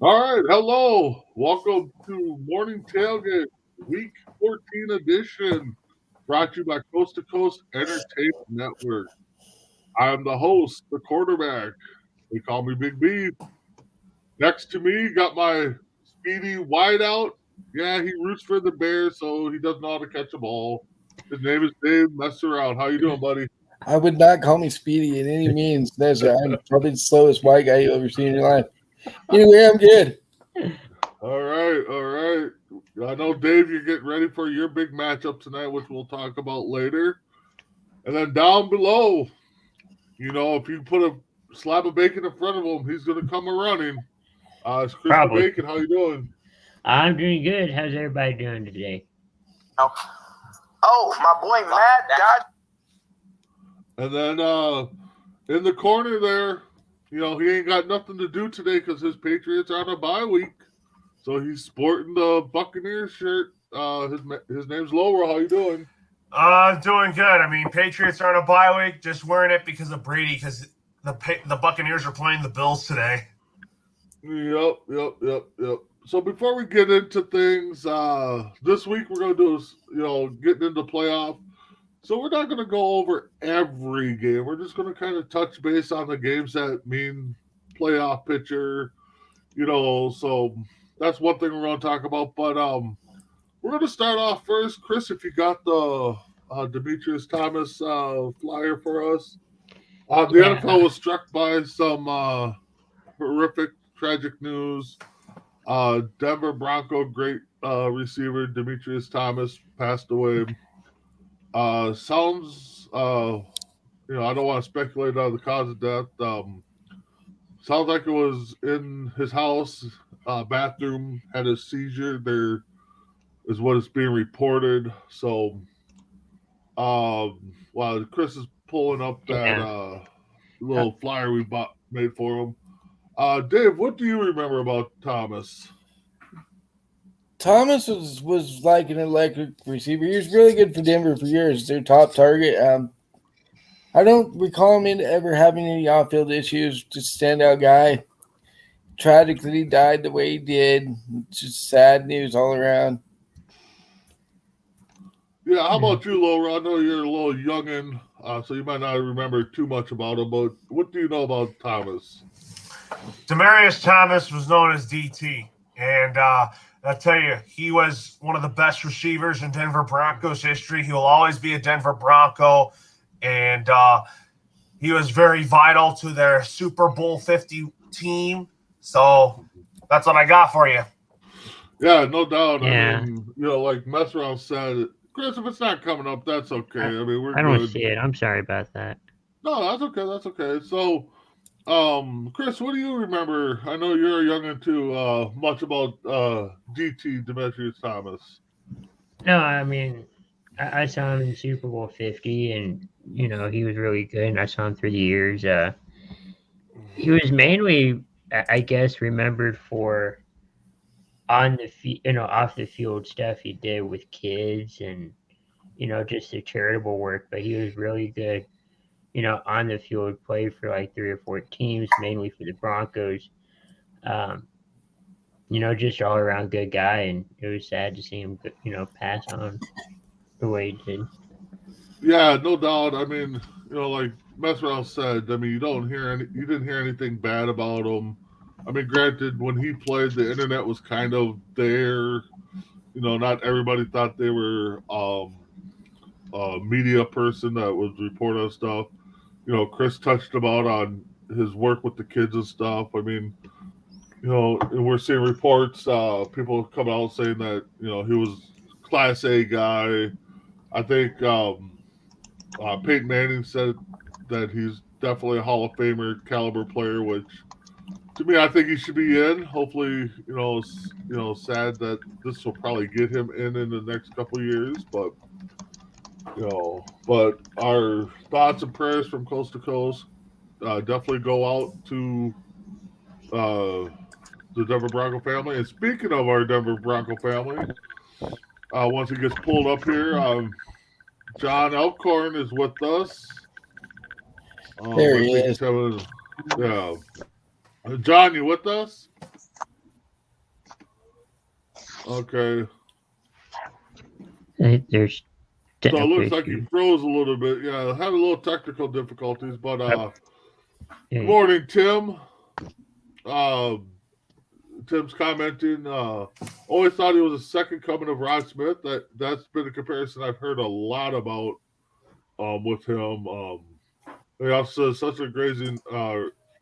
All right, hello. Welcome to Morning Tailgate, Week 14 edition, brought to you by Coast to Coast Entertainment Network. I'm the host, the quarterback. They call me Big B. Next to me, got my speedy wideout. Yeah, he roots for the Bears, so he doesn't know how to catch a ball. His name is Dave Messaround. How you doing, buddy? I would not call me speedy in any means measure. I'm probably the slowest white guy you've ever seen in your life. Anyway, I'm good. All right, all right. I know, Dave, you're getting ready for your big matchup tonight, which we'll talk about later. And then down below, if you put a slab of bacon in front of him, he's going to come a running. It's Chris the Probably. Bacon. How you doing? I'm doing good. How's everybody doing today? Oh, my boy Matt, God. And then in the corner there, he ain't got nothing to do today because his Patriots are on a bye week. So he's sporting the Buccaneers shirt. His name's Loro. How you doing? Doing good. I mean, Patriots are on a bye week. Just wearing it because of Brady, because the Buccaneers are playing the Bills today. Yep. So before we get into things, this week we're going to do, getting into playoff. So we're not going to go over every game. We're just going to kind of touch base on the games that mean playoff picture, so that's one thing we're going to talk about. But we're going to start off first. Chris, if you got the Demetrius Thomas flyer for us. The NFL was struck by some horrific, tragic news. Denver Bronco great receiver Demetrius Thomas passed away. Sounds, I don't want to speculate on the cause of death. Sounds like it was in his house, bathroom, had a seizure. There is what is being reported. So, while Chris is pulling up that little flyer we made for him, Dave, what do you remember about Thomas? Thomas was like an electric receiver. He was really good for Denver for years. Their top target. I don't recall him ever having any off-field issues. Just standout guy. Tragically, he died the way he did. Just sad news all around. Yeah, how about you, Laura? I know you're a little youngin', so you might not remember too much about him, but what do you know about Thomas? Demaryius Thomas was known as DT, and I'll tell you, he was one of the best receivers in Denver Broncos history. He will always be a Denver Bronco, and he was very vital to their Super Bowl 50 team. So that's what I got for you. Yeah, no doubt. Yeah. I mean, like Messaround said, Chris, if it's not coming up, that's okay. I mean, we're I don't good. see it. I'm sorry about that. No, that's okay. That's okay. So, Chris, what do you remember? I know you're youngin' too. Much about DT Demetrius Thomas. No, I mean, I saw him in Super Bowl 50, and he was really good. And I saw him through the years. He was mainly, I guess, remembered for on the off the field stuff he did with kids and just the charitable work. But he was really good. On the field, played for like 3 or 4 teams, mainly for the Broncos. Just all around good guy, and it was sad to see him, pass on the way he did. Yeah, no doubt. I mean, like Messaround said, I mean, you didn't hear anything bad about him. I mean, granted, when he played, the internet was kind of there. Not everybody thought they were a media person that was reporting on stuff. Chris touched about on his work with the kids and stuff. I mean, we're seeing reports, people coming out saying that, he was Class A guy. I think Peyton Manning said that he's definitely a Hall of Famer caliber player, which to me, I think he should be in. Hopefully, sad that this will probably get him in the next couple of years, but but our thoughts and prayers from coast to coast definitely go out to the Denver Bronco family. And speaking of our Denver Bronco family, once he gets pulled up here, John Elkhorn is with us. There he is. Yeah. John, you with us? Okay. There's So it technical looks like he issues. froze a little bit. Yeah, had a little technical difficulties, but Yeah. good morning, Tim. Uh, Tim's commenting. Always thought he was a second coming of Rod Smith. That's been a comparison I've heard a lot about with him. He also is such a grazing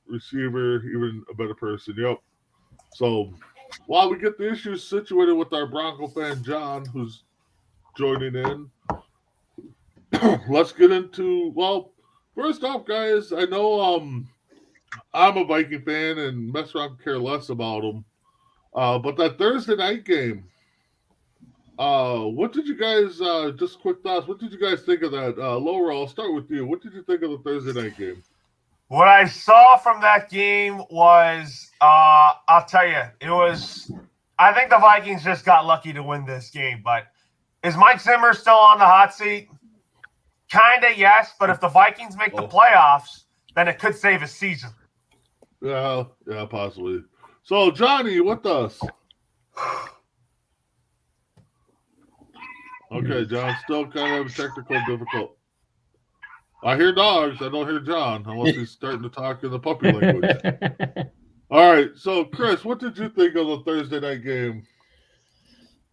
receiver, even a better person. Yep. So while we get the issues situated with our Bronco fan John, who's joining in, let's get into first off, guys, I know I'm a Viking fan and Messaround care less about them. But that Thursday night game, what did you guys just quick thoughts? What did you guys think of that? Loro, I'll start with you. What did you think of the Thursday night game? What I saw from that game was, I'll tell you, it was. I think the Vikings just got lucky to win this game. But is Mike Zimmer still on the hot seat? Kinda, yes. But if the Vikings make the playoffs, then it could save his season. Yeah, possibly. So, Johnny, what does? Okay, John, still kind of technical difficult. I hear dogs. I don't hear John unless he's starting to talk in the puppy language. All right, so Chris, what did you think of the Thursday night game?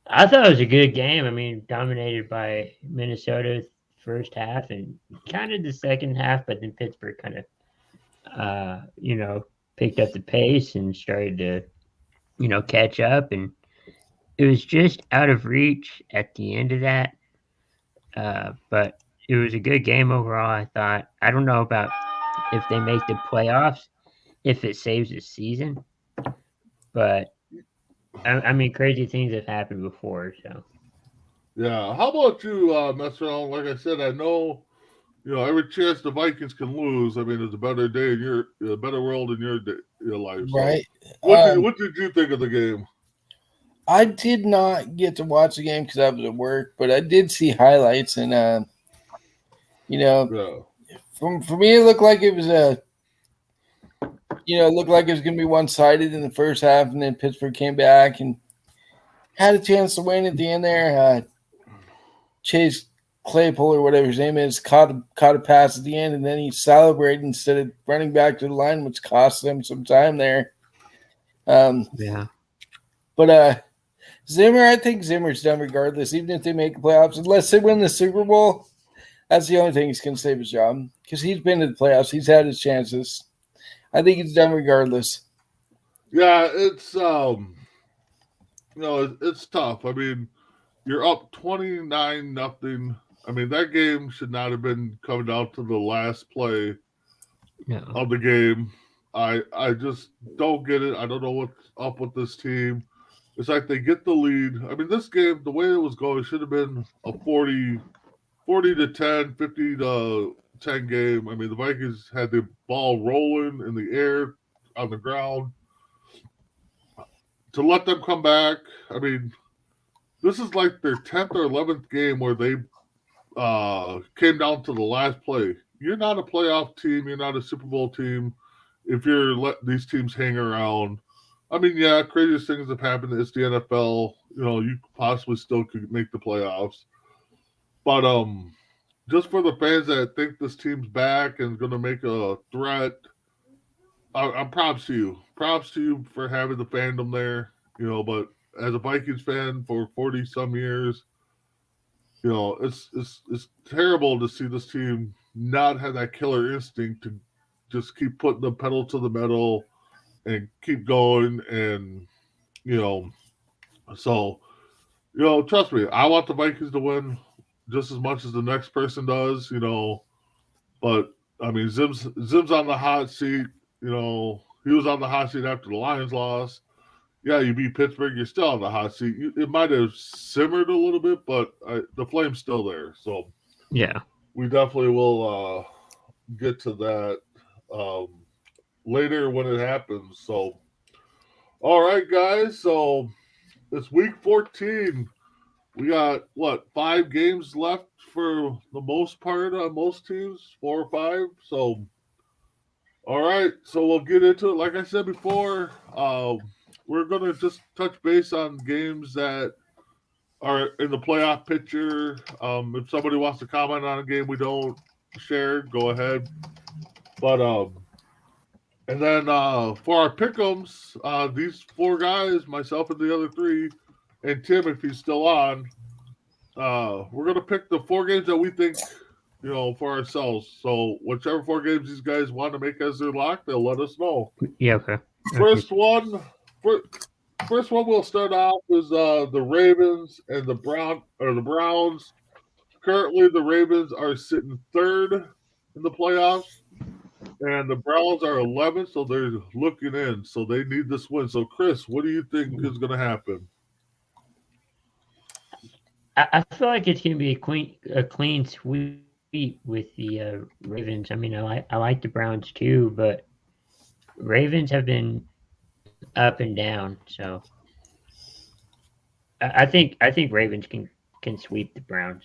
I thought it was a good game. I mean, dominated by Minnesota first half and kind of the second half, but then Pittsburgh kind of, picked up the pace and started to, catch up. And it was just out of reach at the end of that. But it was a good game overall, I thought. I don't know about if they make the playoffs, if it saves the season, but I mean, crazy things have happened before, so. Yeah, how about you, Messaround? Like I said, I know, every chance the Vikings can lose. I mean, it's a better day in a better world in your life. So. Right. What did you think of the game? I did not get to watch the game because I was at work, but I did see highlights, and for me, it looked like it was going to be one-sided in the first half, and then Pittsburgh came back and had a chance to win at the end there. Chase Claypool or whatever his name is caught a pass at the end, and then he celebrated instead of running back to the line, which cost them some time there. Yeah. But Zimmer, I think Zimmer's done regardless, even if they make the playoffs. Unless they win the Super Bowl, that's the only thing he's going to save his job because he's been to the playoffs. He's had his chances. I think he's done regardless. Yeah, it's it's tough. I mean, you're up 29-0. I mean, that game should not have been coming down to the last play of the game. I just don't get it. I don't know what's up with this team. It's like they get the lead. I mean, this game, the way it was going, should have been a 40-10, 50-10 game. I mean, the Vikings had the ball rolling in the air, on the ground. To let them come back, I mean, this is like their 10th or 11th game where they came down to the last play. You're not a playoff team. You're not a Super Bowl team if you're letting these teams hang around. I mean, yeah, craziest things have happened. It's the NFL. You possibly still could make the playoffs. But just for the fans that think this team's back and going to make a threat, I'm props to you. Props to you for having the fandom there. But as a Vikings fan for 40-some years, it's terrible to see this team not have that killer instinct to just keep putting the pedal to the metal and keep going. And, so, trust me, I want the Vikings to win just as much as the next person does, but I mean, Zim's on the hot seat, he was on the hot seat after the Lions lost. Yeah, you beat Pittsburgh, you're still on the hot seat. It might have simmered a little bit, but the flame's still there. So, yeah, we definitely will get to that later when it happens. So, all right, guys. So, it's week 14. We got, 5 games left for the most part on most teams, 4 or 5. So, all right. So, we'll get into it. Like I said before, we're gonna just touch base on games that are in the playoff picture. If somebody wants to comment on a game we don't share, go ahead. But and then for our pick'ems, these four guys, myself and the other three, and Tim, if he's still on, we're gonna pick the four games that we think, for ourselves. So whichever four games these guys want to make as their lock, they'll let us know. Yeah, okay. First one, we'll start off is the Ravens and the Browns. Currently, the Ravens are sitting third in the playoffs, and the Browns are 11th, so they're looking in. So they need this win. So, Chris, what do you think is going to happen? I feel like it's going to be a clean sweep with the Ravens. I mean, I like the Browns too, but Ravens have been up and down. So I think Ravens can sweep the Browns.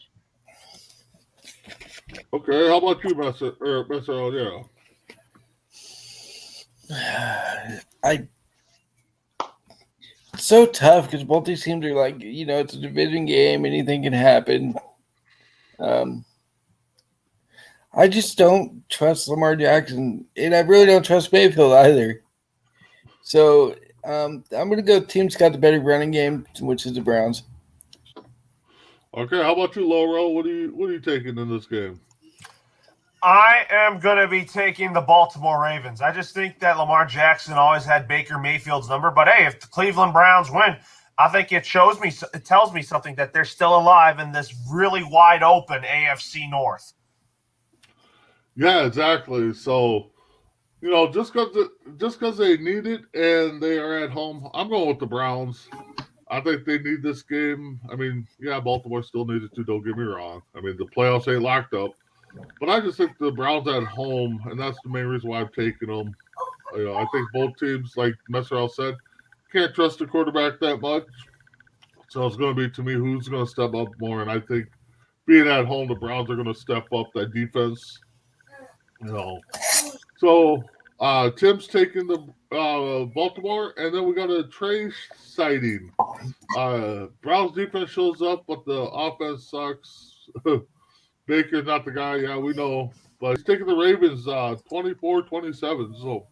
Okay, how about you, Messer? Yeah. It's so tough because both these teams are like, it's a division game. Anything can happen. I just don't trust Lamar Jackson, and I really don't trust Mayfield either. So I'm going to go team's got the better running game, which is the Browns. Okay, how about you, Loro? What are you taking in this game? I am going to be taking the Baltimore Ravens. I just think that Lamar Jackson always had Baker Mayfield's number. But, hey, if the Cleveland Browns win, I think it tells me something that they're still alive in this really wide open AFC North. Yeah, exactly. So, just because they need it and they are at home, I'm going with the Browns. I think they need this game. I mean, yeah, Baltimore still needs it too, don't get me wrong. I mean, the playoffs ain't locked up. But I just think the Browns at home, and that's the main reason why I'm taking them. I think both teams, like Messaround said, can't trust the quarterback that much. So it's going to be, to me, who's going to step up more. And I think being at home, the Browns are going to step up that defense. So Tim's taking the Baltimore, and then we got a Trey sighting. Browns defense shows up, but the offense sucks. Baker's not the guy, yeah, we know. But he's taking the Ravens 24-27. So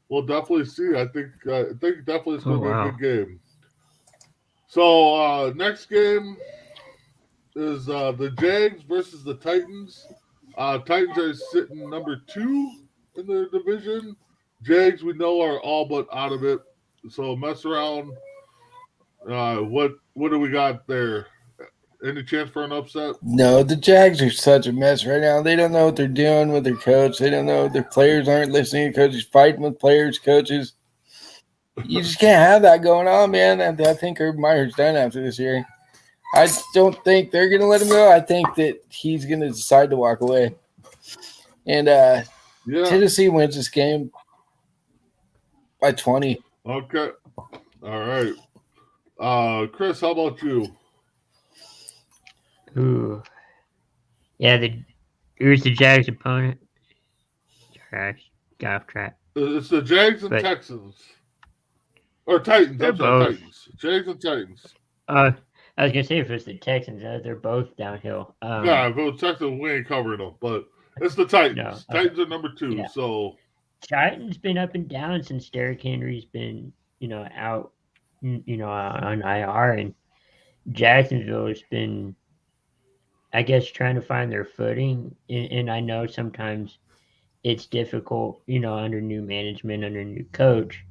we'll definitely see. I think definitely it's going to be a good game. So next game is the Jags versus the Titans. Titans are sitting number 2 in their division. Jags, we know, are all but out of it. So mess around. What do we got there? Any chance for an upset? No, the Jags are such a mess right now. They don't know what they're doing with their coach. They don't know. Their players aren't listening to coaches, fighting with players, coaches. You just can't have that going on, man. And I think Urban Meyer's done after this year. I don't think they're going to let him go. I think that he's going to decide to walk away. And Tennessee wins this game by 20. Okay. All right. Chris, how about you? Ooh. Yeah, who's the Jags' opponent? Trash. Got off track. It's the Jags and Texans. Or Titans. They're both. Titans. Jags and Titans. I was going to say if it's the Texans, they're both downhill. Yeah, if it was Texans, we ain't covering them. But it's the Titans. No, Titans are number 2. Yeah. So Titans been up and down since Derrick Henry's been, out, on IR. And Jacksonville has been, I guess, trying to find their footing. And I know sometimes it's difficult, under new management, under new coach.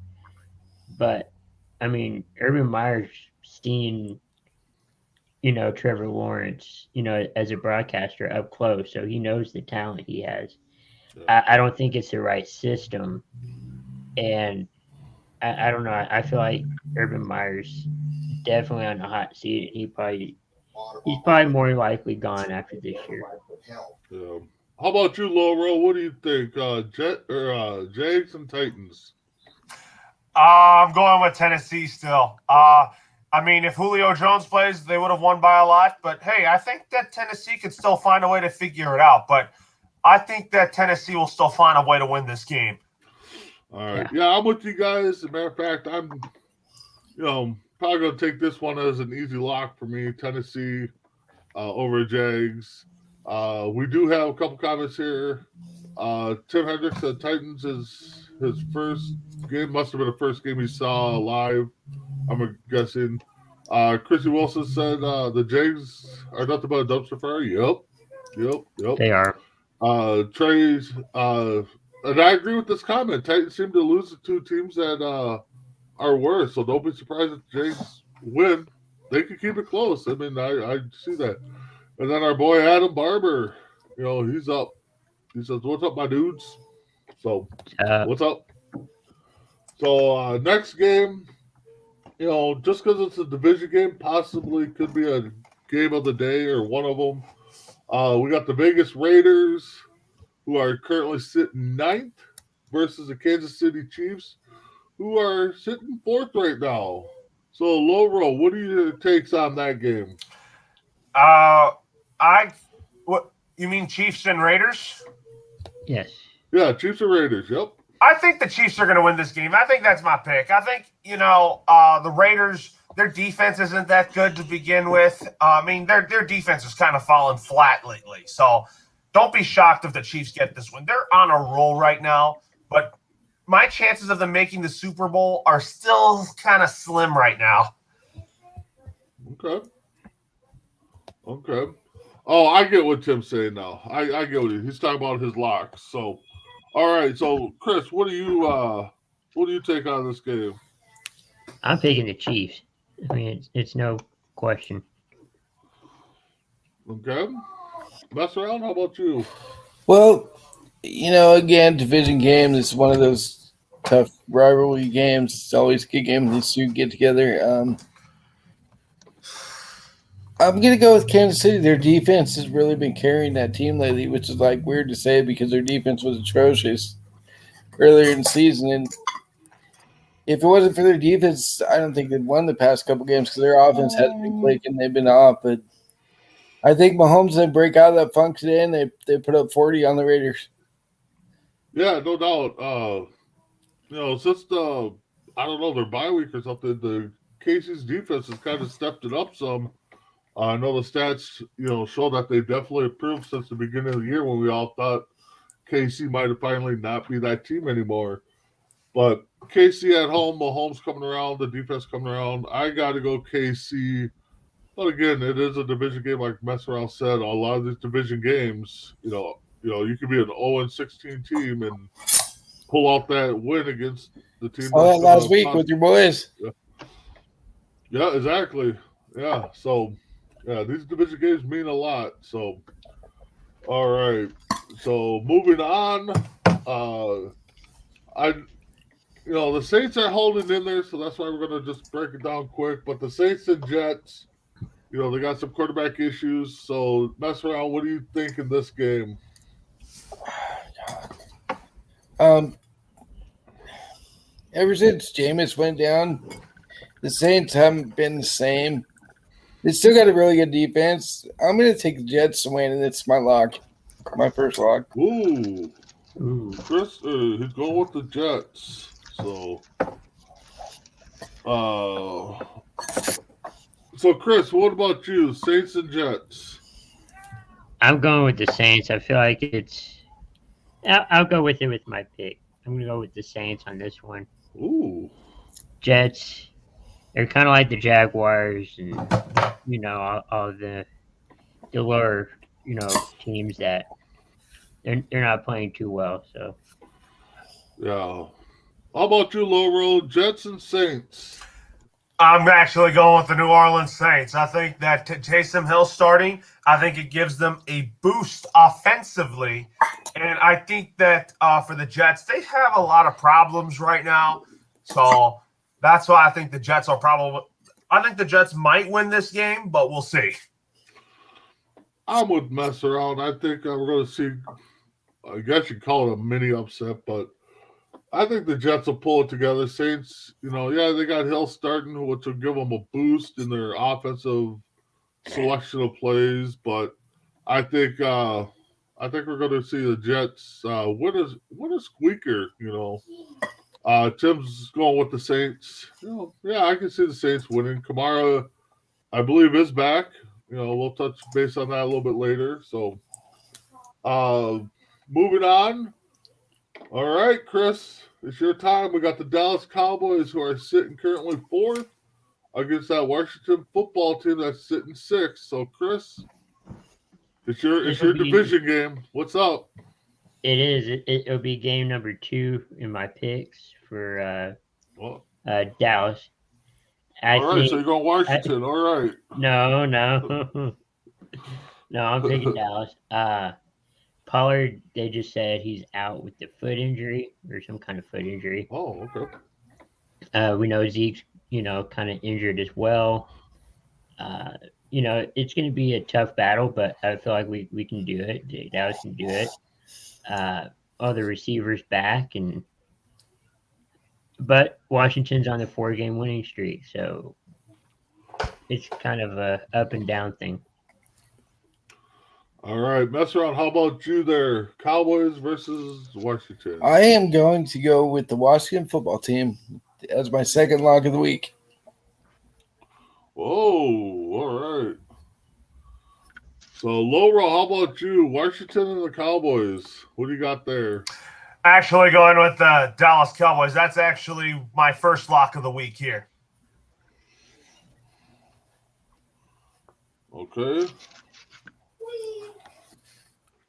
But, I mean, Urban Meyer's seen, Trevor Lawrence, as a broadcaster up close. So he knows the talent he has. Yeah. I don't think it's the right system. And I don't know. I feel like Urban Meyer's definitely on the hot seat. And he's probably more likely gone after this year. Yeah. How about you, Loro? What do you think? Jags and Titans? I'm going with Tennessee still. I mean, if Julio Jones plays, they would have won by a lot. But, hey, I think that Tennessee could still find a way to figure it out. But I think that Tennessee will still find a way to win this game. All right. Yeah, I'm with you guys. As a matter of fact, I'm, probably going to take this one as an easy lock for me. Tennessee over Jags. We do have a couple comments here. Tim Hendricks said Titans is his first game. Must have been the first game he saw live, I'm guessing. Chrissy Wilson said the Jags are nothing but a dumpster fire. Yep. They are. Trey's, and I agree with this comment. Titans seem to lose to two teams that are worse, so don't be surprised if the Jags win. They could keep it close. I mean, I see that. And then our boy Adam Barber, he's up. He says, "What's up, my dudes?" So, what's up? So, next game, just because it's a division game, possibly could be a game of the day or one of them. We got the Vegas Raiders, who are currently sitting 9th, versus the Kansas City Chiefs, who are sitting 4th right now. So, Loro, what are your takes on that game? What you mean, Chiefs and Raiders? Yes. Yeah, Chiefs and Raiders. Yep. I think the Chiefs are going to win this game. I think that's my pick. I think the Raiders, their defense isn't that good to begin with. I mean, their defense has kind of fallen flat lately. So don't be shocked if the Chiefs get this one. They're on a roll right now, but my chances of them making the Super Bowl are still kind of slim right now. Okay. Oh, I get what Tim's saying now. I get what he's talking about his locks. So, all right. So, Chris, what do you take on this game? I'm picking the Chiefs. I mean, it's no question. Okay. Messaround, how about you? Well, again, division game is one of those tough rivalry games. It's always a good game when these two get together. I'm going to go with Kansas City. Their defense has really been carrying that team lately, which is weird to say because their defense was atrocious earlier in the season. And if it wasn't for their defense, I don't think they'd won the past couple games because their offense hasn't been clicking. They've been off. But I think Mahomes didn't break out of that funk today, and they put up 40 on the Raiders. Yeah, no doubt. Since their bye week or something, the KC's defense has kind of stepped it up some. I know the stats, show that they definitely improved since the beginning of the year when we all thought KC might have finally not be that team anymore. But KC at home, Mahomes coming around, the defense coming around. I got to go KC. But again, it is a division game, like Messaround said. A lot of these division games, you could be an 0-16 team and pull out that win against the team. That last week with your boys. Yeah, exactly. Yeah, so. Yeah, these division games mean a lot. So, all right. So moving on, the Saints are holding in there, so that's why we're gonna just break it down quick. But the Saints and Jets, they got some quarterback issues. So, Messaround, what do you think in this game? Ever since Jameis went down, the Saints haven't been the same. They still got a really good defense. I'm going to take the Jets to win, and it's my lock, my first lock. Ooh. Chris, he's going with the Jets. So, Chris, what about you? Saints and Jets? I'm going with the Saints. I feel like I'll go with it with my pick. I'm going to go with the Saints on this one. Ooh. Jets, they're kind of like the Jaguars and, all the lower, teams that they're not playing too well. So, yeah. How about you, Loro? Jets and Saints? I'm actually going with the New Orleans Saints. I think that Taysom Hill starting, I think it gives them a boost offensively. And I think that for the Jets, they have a lot of problems right now. So that's why I think the Jets are I think the Jets might win this game, but we'll see. I'm with Messaround. I think we're going to see, I guess you'd call it a mini upset, but I think the Jets will pull it together. Saints, they got Hill starting, which will give them a boost in their offensive selection of plays. But I think we're going to see the Jets win a squeaker. Tim's going with the Saints. Yeah, I can see the Saints winning. Kamara, I believe, is back. We'll touch base on that a little bit later. So, moving on. All right, Chris, it's your time. We got the Dallas Cowboys, who are sitting currently 4th against that Washington football team that's sitting 6th. So, Chris, it's your division game. What's up? It is. It'll be game number 2 in my picks for Dallas. All right, so you're going Washington. All right. No. No, I'm picking Dallas. Pollard, they just said he's out with the foot injury or some kind of foot injury. Oh, okay. We know Zeke's, kind of injured as well. It's going to be a tough battle, but I feel like we can do it. Dallas can do it. All the receivers back, but Washington's on the 4-game winning streak, so it's kind of a up and down thing. All right, Messaround, how about you there? Cowboys versus Washington. I am going to go with the Washington football team as my second lock of the week. Whoa, all right. So, Loro, how about you? Washington and the Cowboys. What do you got there? Actually going with the Dallas Cowboys. That's actually my first lock of the week here. Okay.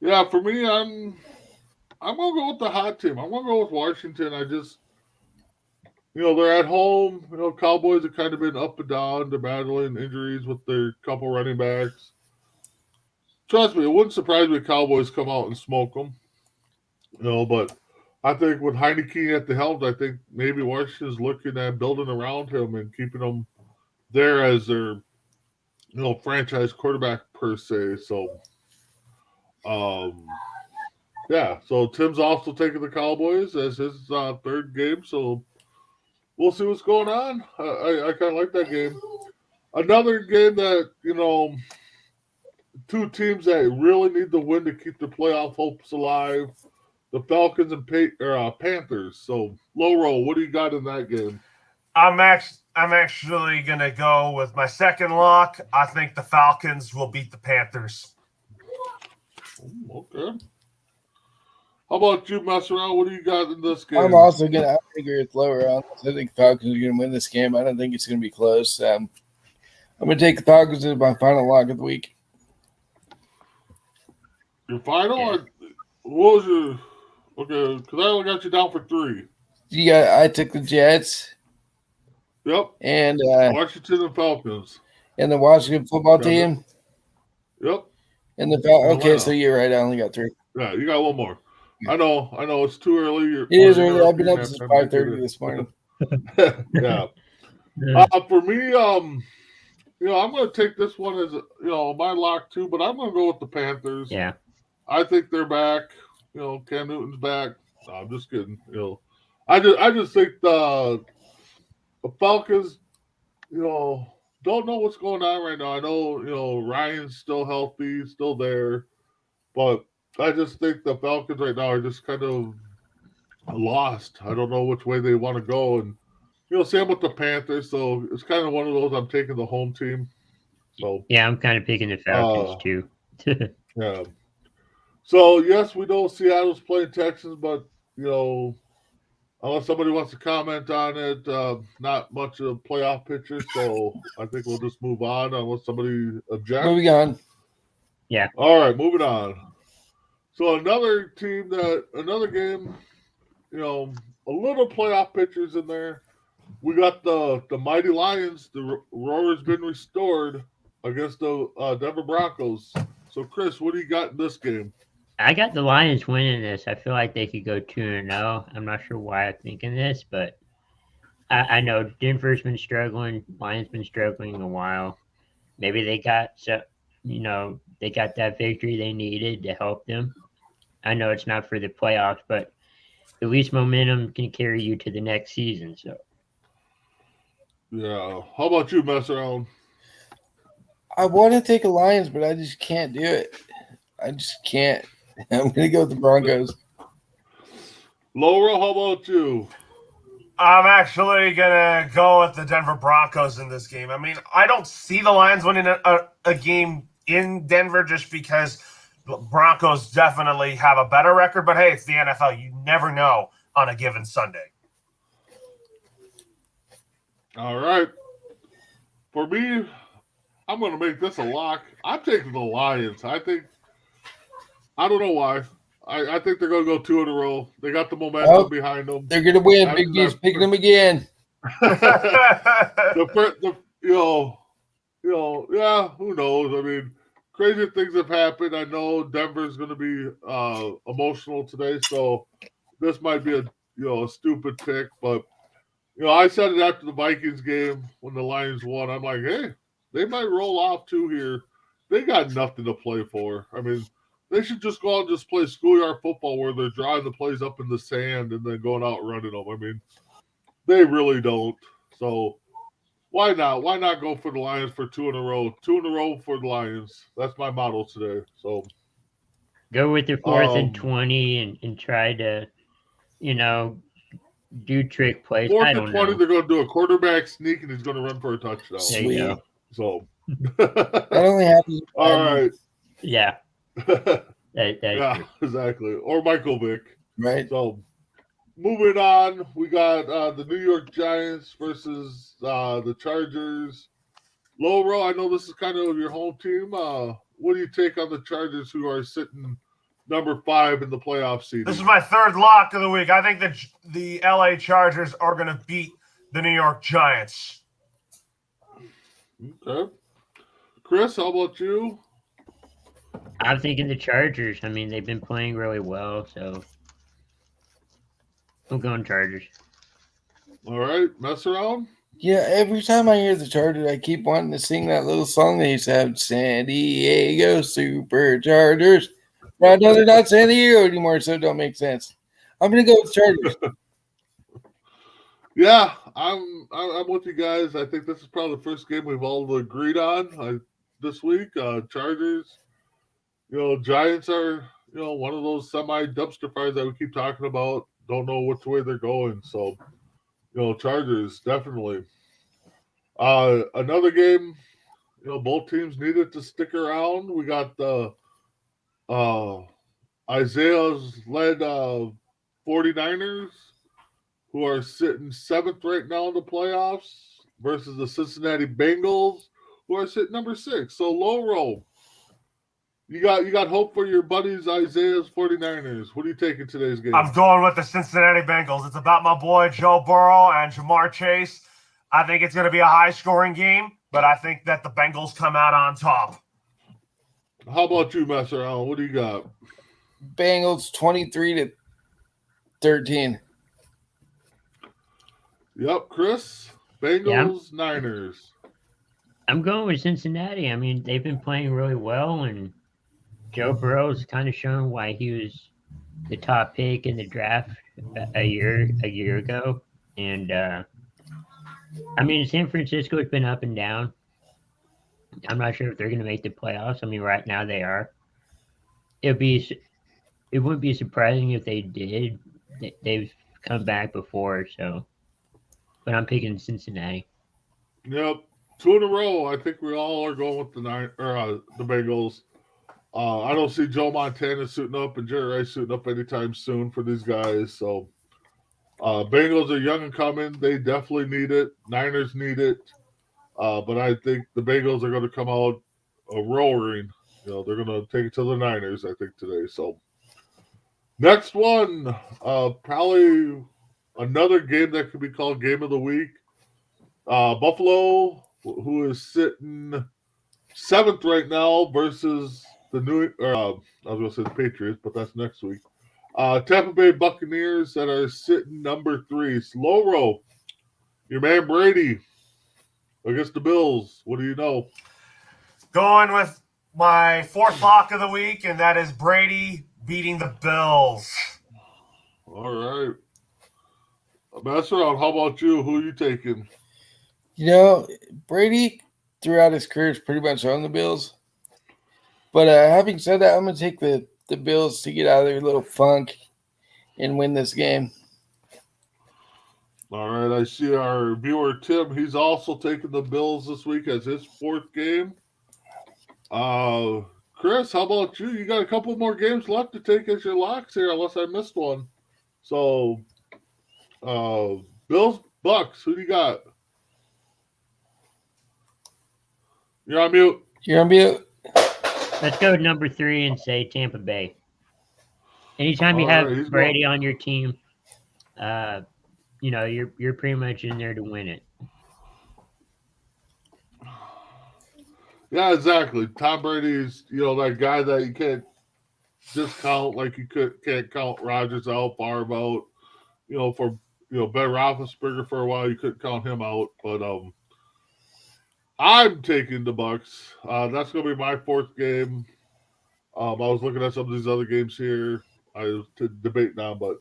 Yeah, for me, I'm gonna go with the hot team. I'm gonna go with Washington. I just, they're at home. Cowboys have kind of been up and down. They're battling injuries with their couple running backs. Trust me, it wouldn't surprise me if Cowboys come out and smoke them. But I think with Heineke at the helm, I think maybe Washington's looking at building around him and keeping him there as their, franchise quarterback per se. So, yeah. So Tim's also taking the Cowboys as his third game. So we'll see what's going on. I kind of like that game. Another game that, two teams that really need the win to keep their playoff hopes alive. The Falcons and Panthers. So, Loro, what do you got in that game? I'm actually going to go with my second lock. I think the Falcons will beat the Panthers. Okay. How about you, Messaround? What do you got in this game? I'm also going to agree with Lowdown. I think the Falcons are going to win this game. I don't think it's going to be close. I'm going to take the Falcons as my final lock of the week. Your final? Yeah. What was your... Okay, because I only got you down for 3. I took the Jets. Yep. And Washington and Falcons. And the Washington football team. Yep. And the Falcons. Okay, so you're right. I only got 3. Yeah, you got one more. I know. It's too early. It is early. I've been up since 5:30 this morning. Yeah. For me, I'm going to take this one as my lock too, but I'm going to go with the Panthers. Yeah. I think they're back. Cam Newton's back. No, I'm just kidding. I just think the Falcons, don't know what's going on right now. I know, Ryan's still healthy, still there, but I just think the Falcons right now are just kind of lost. I don't know which way they want to go, and same with the Panthers. So it's kind of one of those. I'm taking the home team. So yeah, I'm kind of picking the Falcons too. Yeah. So, yes, we know Seattle's playing Texans, but, unless somebody wants to comment on it, not much of playoff pictures, so I think we'll just move on unless somebody objects. Moving on. Yeah. All right, moving on. So, another game, a little playoff pictures in there. We got the Mighty Lions. The roar has been restored against the Denver Broncos. So, Chris, what do you got in this game? I got the Lions winning this. I feel like they could go 2-0. I'm not sure why I'm thinking this, but I know Denver's been struggling. Lions been struggling a while. Maybe they got they got that victory they needed to help them. I know it's not for the playoffs, but at least momentum can carry you to the next season. So, yeah. How about you, Messaround? I want to take a Lions, but I just can't do it. I just can't. I'm going to go with the Broncos. Laura, how about you? I'm actually going to go with the Denver Broncos in this game. I mean, I don't see the Lions winning a game in Denver just because the Broncos definitely have a better record. But hey, it's the NFL. You never know on a given Sunday. All right. For me, I'm going to make this a lock. I'm taking the Lions. I don't know why. I think they're going to go 2 in a row. They got the momentum behind them. They're going to win. Big B's picking them again. Yeah, who knows? I mean, crazy things have happened. I know Denver's going to be emotional today, so this might be a stupid pick. But I said it after the Vikings game when the Lions won. I'm like, hey, they might roll off 2 here. They got nothing to play for. I mean, they should just go out and just play schoolyard football where they're drawing the plays up in the sand and then going out running them. I mean, they really don't. So why not? Why not go for the Lions for 2 in a row? 2 in a row for the Lions. That's my model today. So go with the 4th and 20 and try to, do trick plays. 4th and 20, they're going to do a quarterback sneak and he's going to run for a touchdown. Sweet. So that only happens. All right. Yeah. Yeah, exactly. Or Michael Vick. Right. So moving on, we got the New York Giants versus the Chargers. Loro, I know this is kind of your home team. What do you take on the Chargers, who are sitting number 5 in the playoff seeding? This is my 3rd lock of the week. I think that the LA Chargers are going to beat the New York Giants. Okay. Chris, how about you? I'm thinking the Chargers. I mean, they've been playing really well, so I'm going Chargers. All right, Messaround. Yeah, every time I hear the Chargers, I keep wanting to sing that little song they used to have, San Diego Superchargers. But I know they're not San Diego anymore, so it don't make sense. I'm going to go with Chargers. Yeah, I'm with you guys. I think this is probably the first game we've all agreed on this week. Chargers. Giants are, one of those semi-dumpster fires that we keep talking about. Don't know which way they're going. So, Chargers, definitely. Another game, both teams needed to stick around. We got the Isaiah's led 49ers, who are sitting 7th right now in the playoffs, versus the Cincinnati Bengals, who are sitting number 6. So, Loro. You got hope for your buddies Isaiah's 49ers. What do you take in today's game? I'm going with the Cincinnati Bengals. It's about my boy Joe Burrow and Jamar Chase. I think it's going to be a high-scoring game, but I think that the Bengals come out on top. How about you, Messaround? What do you got? Bengals 23-13. Yep, Chris. Bengals, Niners. I'm going with Cincinnati. I mean, they've been playing really well, and Joe Burrow's kind of shown why he was the top pick in the draft a year ago. And I mean, San Francisco's been up and down. I'm not sure if they're going to make the playoffs. I mean, right now they are. It wouldn't be surprising if they did. They've come back before, so. But I'm picking Cincinnati. Yep, 2 in a row. I think we all are going with the Bengals. I don't see Joe Montana suiting up and Jerry Rice suiting up anytime soon for these guys. So, Bengals are young and coming. They definitely need it. Niners need it. But I think the Bengals are going to come out roaring. They're going to take it to the Niners, I think, today. So, next one, probably another game that could be called Game of the Week. Buffalo, who is sitting 7th right now, versus the I was going to say the Patriots, but that's next week. Tampa Bay Buccaneers that are sitting number 3. Loro, your man Brady against the Bills. What do you know? Going with my 4th lock of the week, and that is Brady beating the Bills. All right. Messaround, how about you? Who are you taking? Brady throughout his career is pretty much on the Bills. But having said that, I'm going to take the Bills to get out of their little funk and win this game. All right, I see our viewer Tim. He's also taking the Bills this week as his fourth game. Chris, how about you? You got a couple more games left to take as your locks here, unless I missed one. So, Bills, Bucks. Who do you got? You're on mute. You're on mute. Let's go with number 3 and say Tampa Bay. Anytime you All have right, he's Brady on your team, you're pretty much in there to win it. Yeah, exactly. Tom Brady's, that guy that you can't discount like you can't count Rodgers out, Favre out. For Ben Roethlisberger for a while, you couldn't count him out. But I'm taking the Bucks. That's going to be my fourth game. I was looking at some of these other games here. I was to debate now, but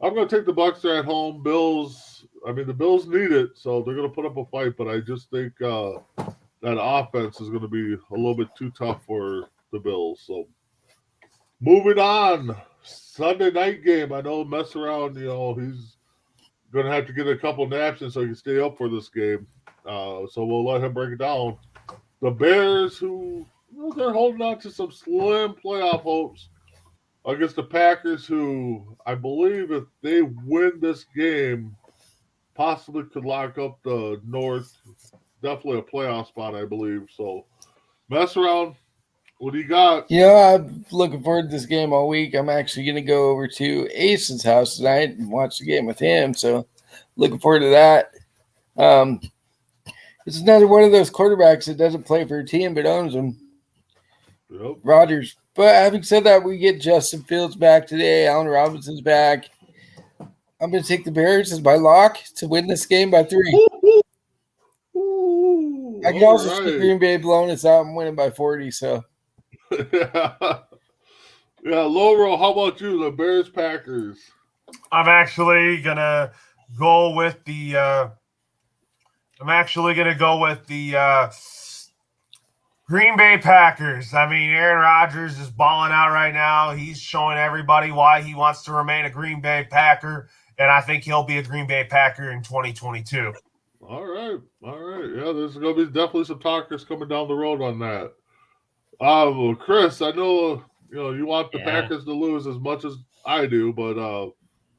I'm going to take the Bucks. They're at home. Bills. I mean, the Bills need it, so they're going to put up a fight. But I just think that offense is going to be a little bit too tough for the Bills. So moving on, Sunday night game. I know Messaround. He's going to have to get a couple naps in so he can stay up for this game. So we'll let him break it down. The Bears, who they're holding on to some slim playoff hopes against the Packers, who I believe if they win this game, possibly could lock up the North. Definitely a playoff spot, I believe. So, Messaround, what do you got? I'm looking forward to this game all week. I'm actually going to go over to Ace's house tonight and watch the game with him. So, looking forward to that. It's another one of those quarterbacks that doesn't play for a team but owns them. Yep. Rodgers. But having said that, we get Justin Fields back today. Allen Robinson's back. I'm going to take the Bears as my lock to win this game by 3. I can also see Green Bay blowing us out and winning by 40. So, yeah, Loro, how about you? The Bears, Packers. I'm actually gonna go with the. Green Bay Packers. I mean, Aaron Rodgers is balling out right now. He's showing everybody why he wants to remain a Green Bay Packer, and I think he'll be a Green Bay Packer in 2022. All right. Yeah, there's going to be definitely some talkers coming down the road on that. Chris, I know you want the Packers to lose as much as I do, but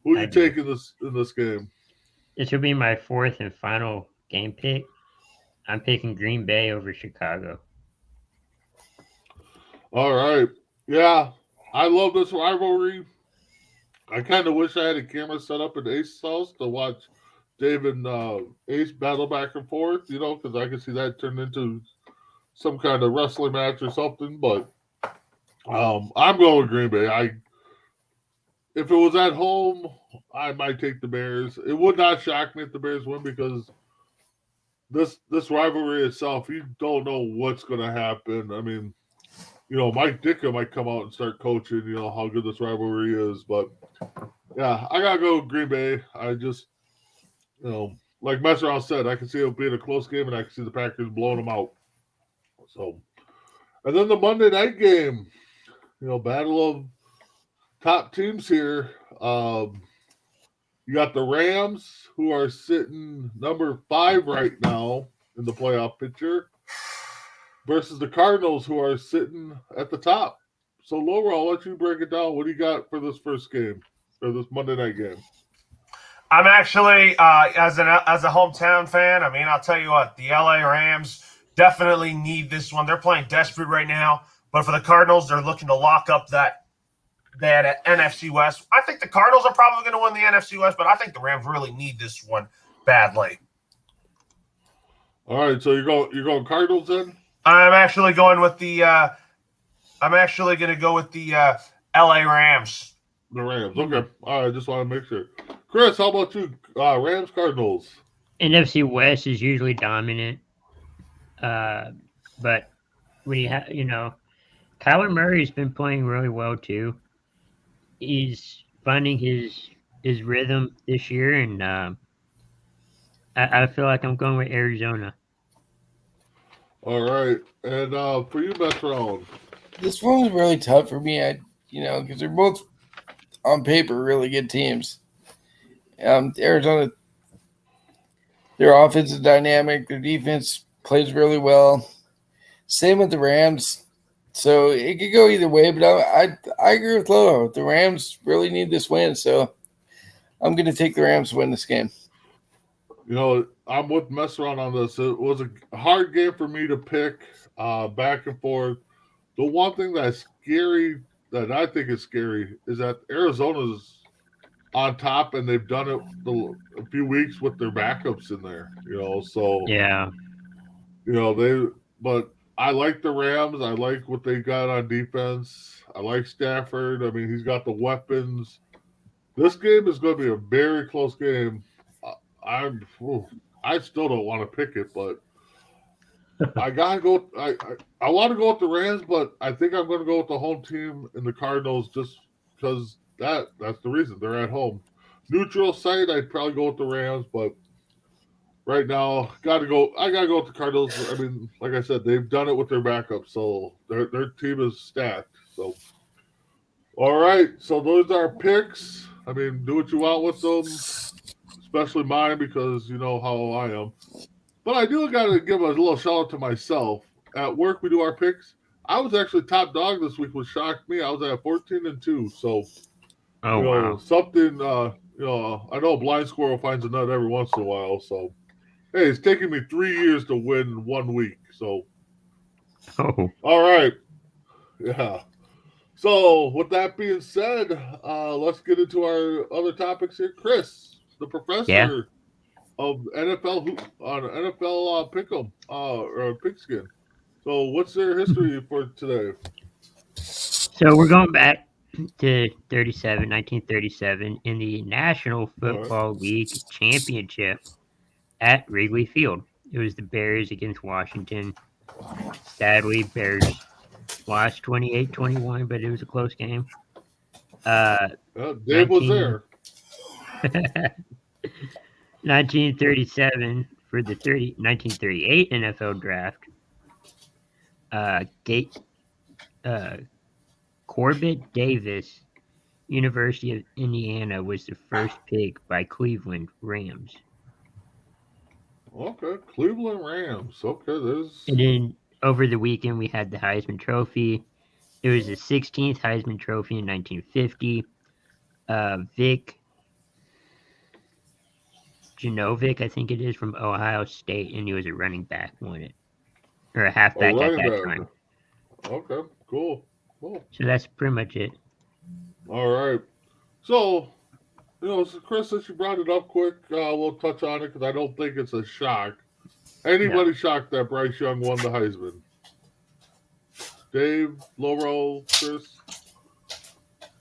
who are you taking in this game? This will be my fourth and final game pick. I'm picking Green Bay over Chicago. All right. Yeah, I love this rivalry. I kind of wish I had a camera set up in Ace's house to watch Dave and Ace battle back and forth, because I could see that turn into some kind of wrestling match or something. But I'm going with Green Bay. If it was at home, I might take the Bears. It would not shock me if the Bears win because this rivalry itself, you don't know what's going to happen. I mean, Mike Ditka might come out and start coaching, how good this rivalry is. But, yeah, I got to go with Green Bay. I just, like Messaround said, I can see it being a close game, and I can see the Packers blowing them out. So, and then the Monday night game, battle of top teams here. You got the Rams, who are sitting number 5 right now in the playoff picture, versus the Cardinals, who are sitting at the top. So, Loro, I'll let you break it down. What do you got for this first game, or this Monday night game? I'm actually, as a hometown fan, I mean, I'll tell you what, the LA Rams definitely need this one. They're playing desperate right now. But for the Cardinals, they're looking to lock up that NFC West. I think the Cardinals are probably going to win the NFC West, but I think the Rams really need this one badly. All right, so you're going Cardinals then? I'm actually going with the. I'm actually going to go with the LA Rams. The Rams. Okay. All right. Just want to make sure. Chris, how about you? Rams, Cardinals. NFC West is usually dominant, but when you have, Kyler Murray's been playing really well too. He's finding his rhythm this year, and I feel like I'm going with Arizona. All right, and for you, Messaround. This one's really tough for me. Because they're both on paper really good teams. Arizona Their offense is dynamic. Their defense plays really well. Same with the Rams. So it could go either way, but I agree with Loro. The Rams really need this win, so I'm going to take the Rams to win this game. You know, I'm with Messaround on this. It was a hard game for me to pick back and forth. The one thing that's scary, that I think is scary, is that Arizona's on top, and they've done it a few weeks with their backups in there. You know, so Yeah. you know but I like the Rams. I like what they got on defense. I like Stafford. I mean, he's got the weapons. This game is going to be a very close game. I still don't want to pick it, but I gotta go. I want to go with the Rams, but I think I'm going to go with the home team and the Cardinals just because that's the reason they're at home. Neutral site, I'd probably go with the Rams, but right now, gotta go. I gotta go with the Cardinals. I mean, like I said, they've done it with their backup, so their team is stacked. So, all right. So those are our picks. I mean, do what you want with them, especially mine because you know how I am. But I do gotta give a little shout out to myself. At work, we do our picks. I was actually top dog this week, which shocked me. I was at 14-2. So, Oh, wow. something. I know a blind squirrel finds a nut every once in a while. So. Hey, it's taken me 3 years to win 1 week. So, Oh. all right. Yeah. So, with that being said, let's get into our other topics here. Chris, the professor of NFL on NFL Pick'em or Pigskin. So, what's their history for today? So we're going back to 1937 in the National Football League Championship at Wrigley Field. It was the Bears against Washington. Sadly, Bears lost 28-21, but it was a close game. Dave was there. 1937 for the 1938 NFL draft. Corbett Davis, University of Indiana, was the first pick by Cleveland Rams. Okay, Cleveland Rams. Okay, there's. And then over the weekend, we had the Heisman Trophy. It was the 16th Heisman Trophy in 1950. Vic Genovic, I think it is, from Ohio State, and he was a running back, won it. Or a halfback at that time. Okay, cool. So that's pretty much it. All right. So, Chris, since you brought it up quick, we'll touch on it because I don't think it's a shock. Anybody shocked that Bryce Young won the Heisman? Dave, Loro, Chris?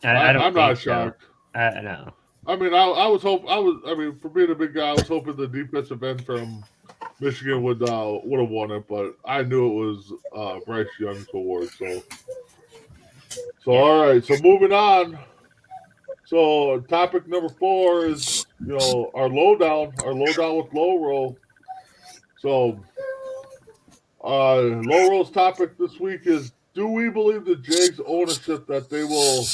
I'm not shocked. No. I mean, for being a big guy, I was hoping the defensive end from Michigan would have won it, but I knew it was Bryce Young's award. So all right. So moving on. So topic number 4 is our lowdown with Loro. So Loro's topic this week is: do we believe the Jags ownership that they will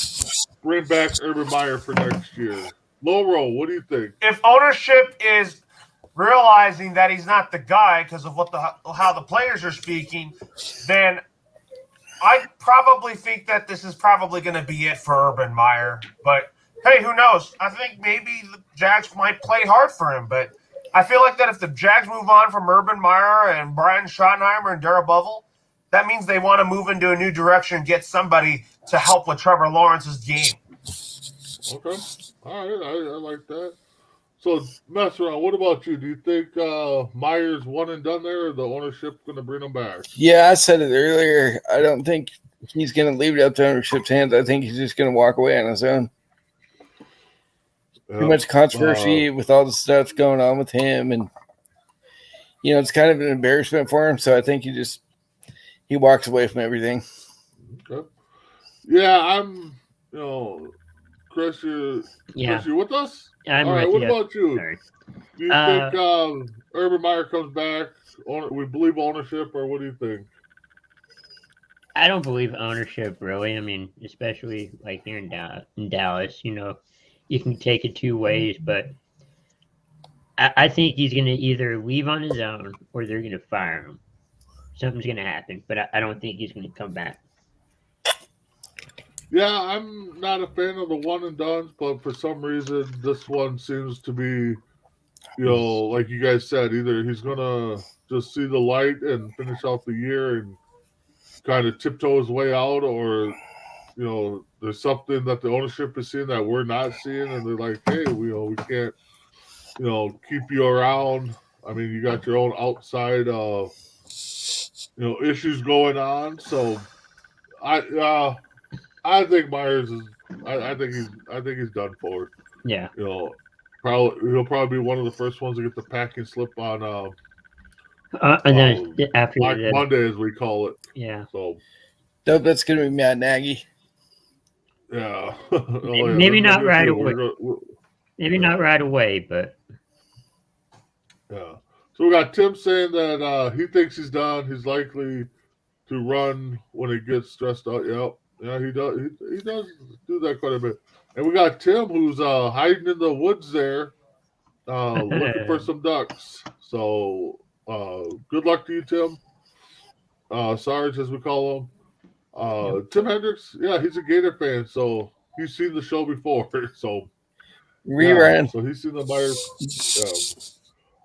bring back Urban Meyer for next year? Loro, what do you think? If ownership is realizing that he's not the guy because of how the players are speaking, then I probably think that this is probably going to be it for Urban Meyer. But hey, who knows? I think maybe the Jags might play hard for him. But I feel like that if the Jags move on from Urban Meyer and Brian Schottenheimer and Darrell Bevell, that means they want to move into a new direction and get somebody to help with Trevor Lawrence's game. Okay. All right. I like that. So, Messaround, what about you? Do you think Meyer's one and done there, or the ownership going to bring him back? Yeah, I said it earlier. I don't think he's going to leave it up to ownership's hands. I think he's just going to walk away on his own. Too much controversy with all the stuff going on with him, and it's kind of an embarrassment for him. So I think he walks away from everything. Okay. Yeah, I'm. Chris, you with us? I'm all right. What you. about you? Sorry. Do you think Urban Meyer comes back? We believe ownership, or what do you think? I don't believe ownership, really. I mean, especially like here in Dallas, you can take it two ways, but I think he's going to either leave on his own or they're going to fire him. Something's going to happen, but I don't think he's going to come back. Yeah, I'm not a fan of the one and dones, but for some reason, this one seems to be, like you guys said, either he's gonna just see the light and finish out the year and kind of tiptoe his way out, or there's something that the ownership is seeing that we're not seeing, and they're like, hey, we can't, keep you around. I mean, you got your own outside, issues going on. So I think Myers is. I think he's done for. Yeah. He'll probably be one of the first ones to get the packing slip on. And then after Black Monday, as we call it. Yeah. So. Nope, that's gonna be Matt Nagy. Yeah. Maybe not right away. Maybe not right away, but. Yeah. So we got Tim saying that he thinks he's done. He's likely to run when he gets stressed out. Yep. Yeah, he does. He does do that quite a bit. And we got Tim, who's hiding in the woods there, looking for some ducks. So good luck to you, Tim. Sarge, as we call him. Tim Hendricks, yeah, he's a Gator fan, so he's seen the show before. So rerun. Yeah, so he's seen the Myers.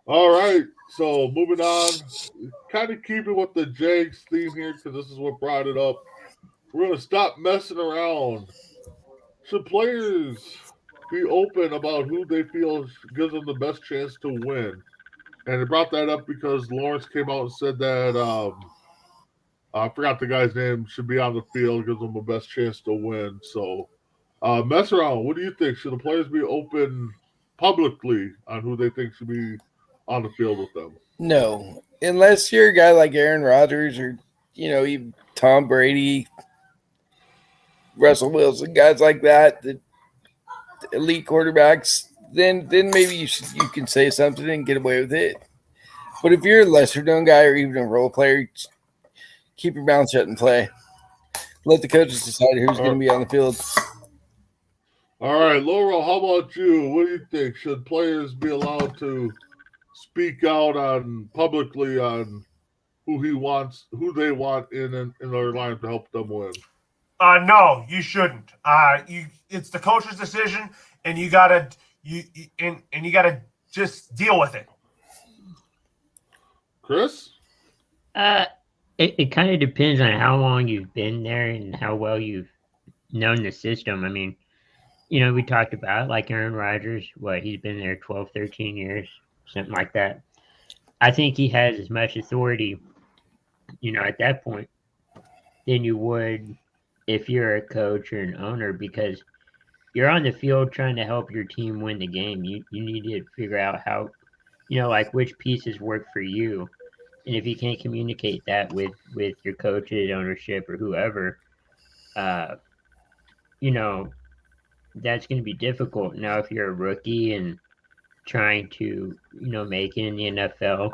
All right. So moving on, kind of keeping with the Jags theme here because this is what brought it up. We're going to stop messing around. Should players be open about who they feel gives them the best chance to win? And it brought that up because Lawrence came out and said that I forgot the guy's name, should be on the field, gives them the best chance to win. So, Messaround, what do you think? Should the players be open publicly on who they think should be on the field with them? No, unless you're a guy like Aaron Rodgers or even Tom Brady, Russell Wilson, guys like that, the elite quarterbacks. Then maybe you can say something and get away with it. But if you're a lesser known guy or even a role player, keep your mouth shut and play. Let the coaches decide who's going to be on the field. All right, Loro, how about you? What do you think? Should players be allowed to speak out publicly on who they want in their line to help them win? No, you shouldn't. It's the coach's decision, and you gotta just deal with it. Chris? It kind of depends on how long you've been there and how well you've known the system. I mean, we talked about like Aaron Rodgers, he's been there 12, 13 years, something like that. I think he has as much authority, at that point than you would if you're a coach or an owner, because you're on the field trying to help your team win the game. You need to figure out how, like which pieces work for you. And if you can't communicate that with your coaches, ownership, or whoever, that's going to be difficult. Now, if you're a rookie and trying to, make it in the NFL,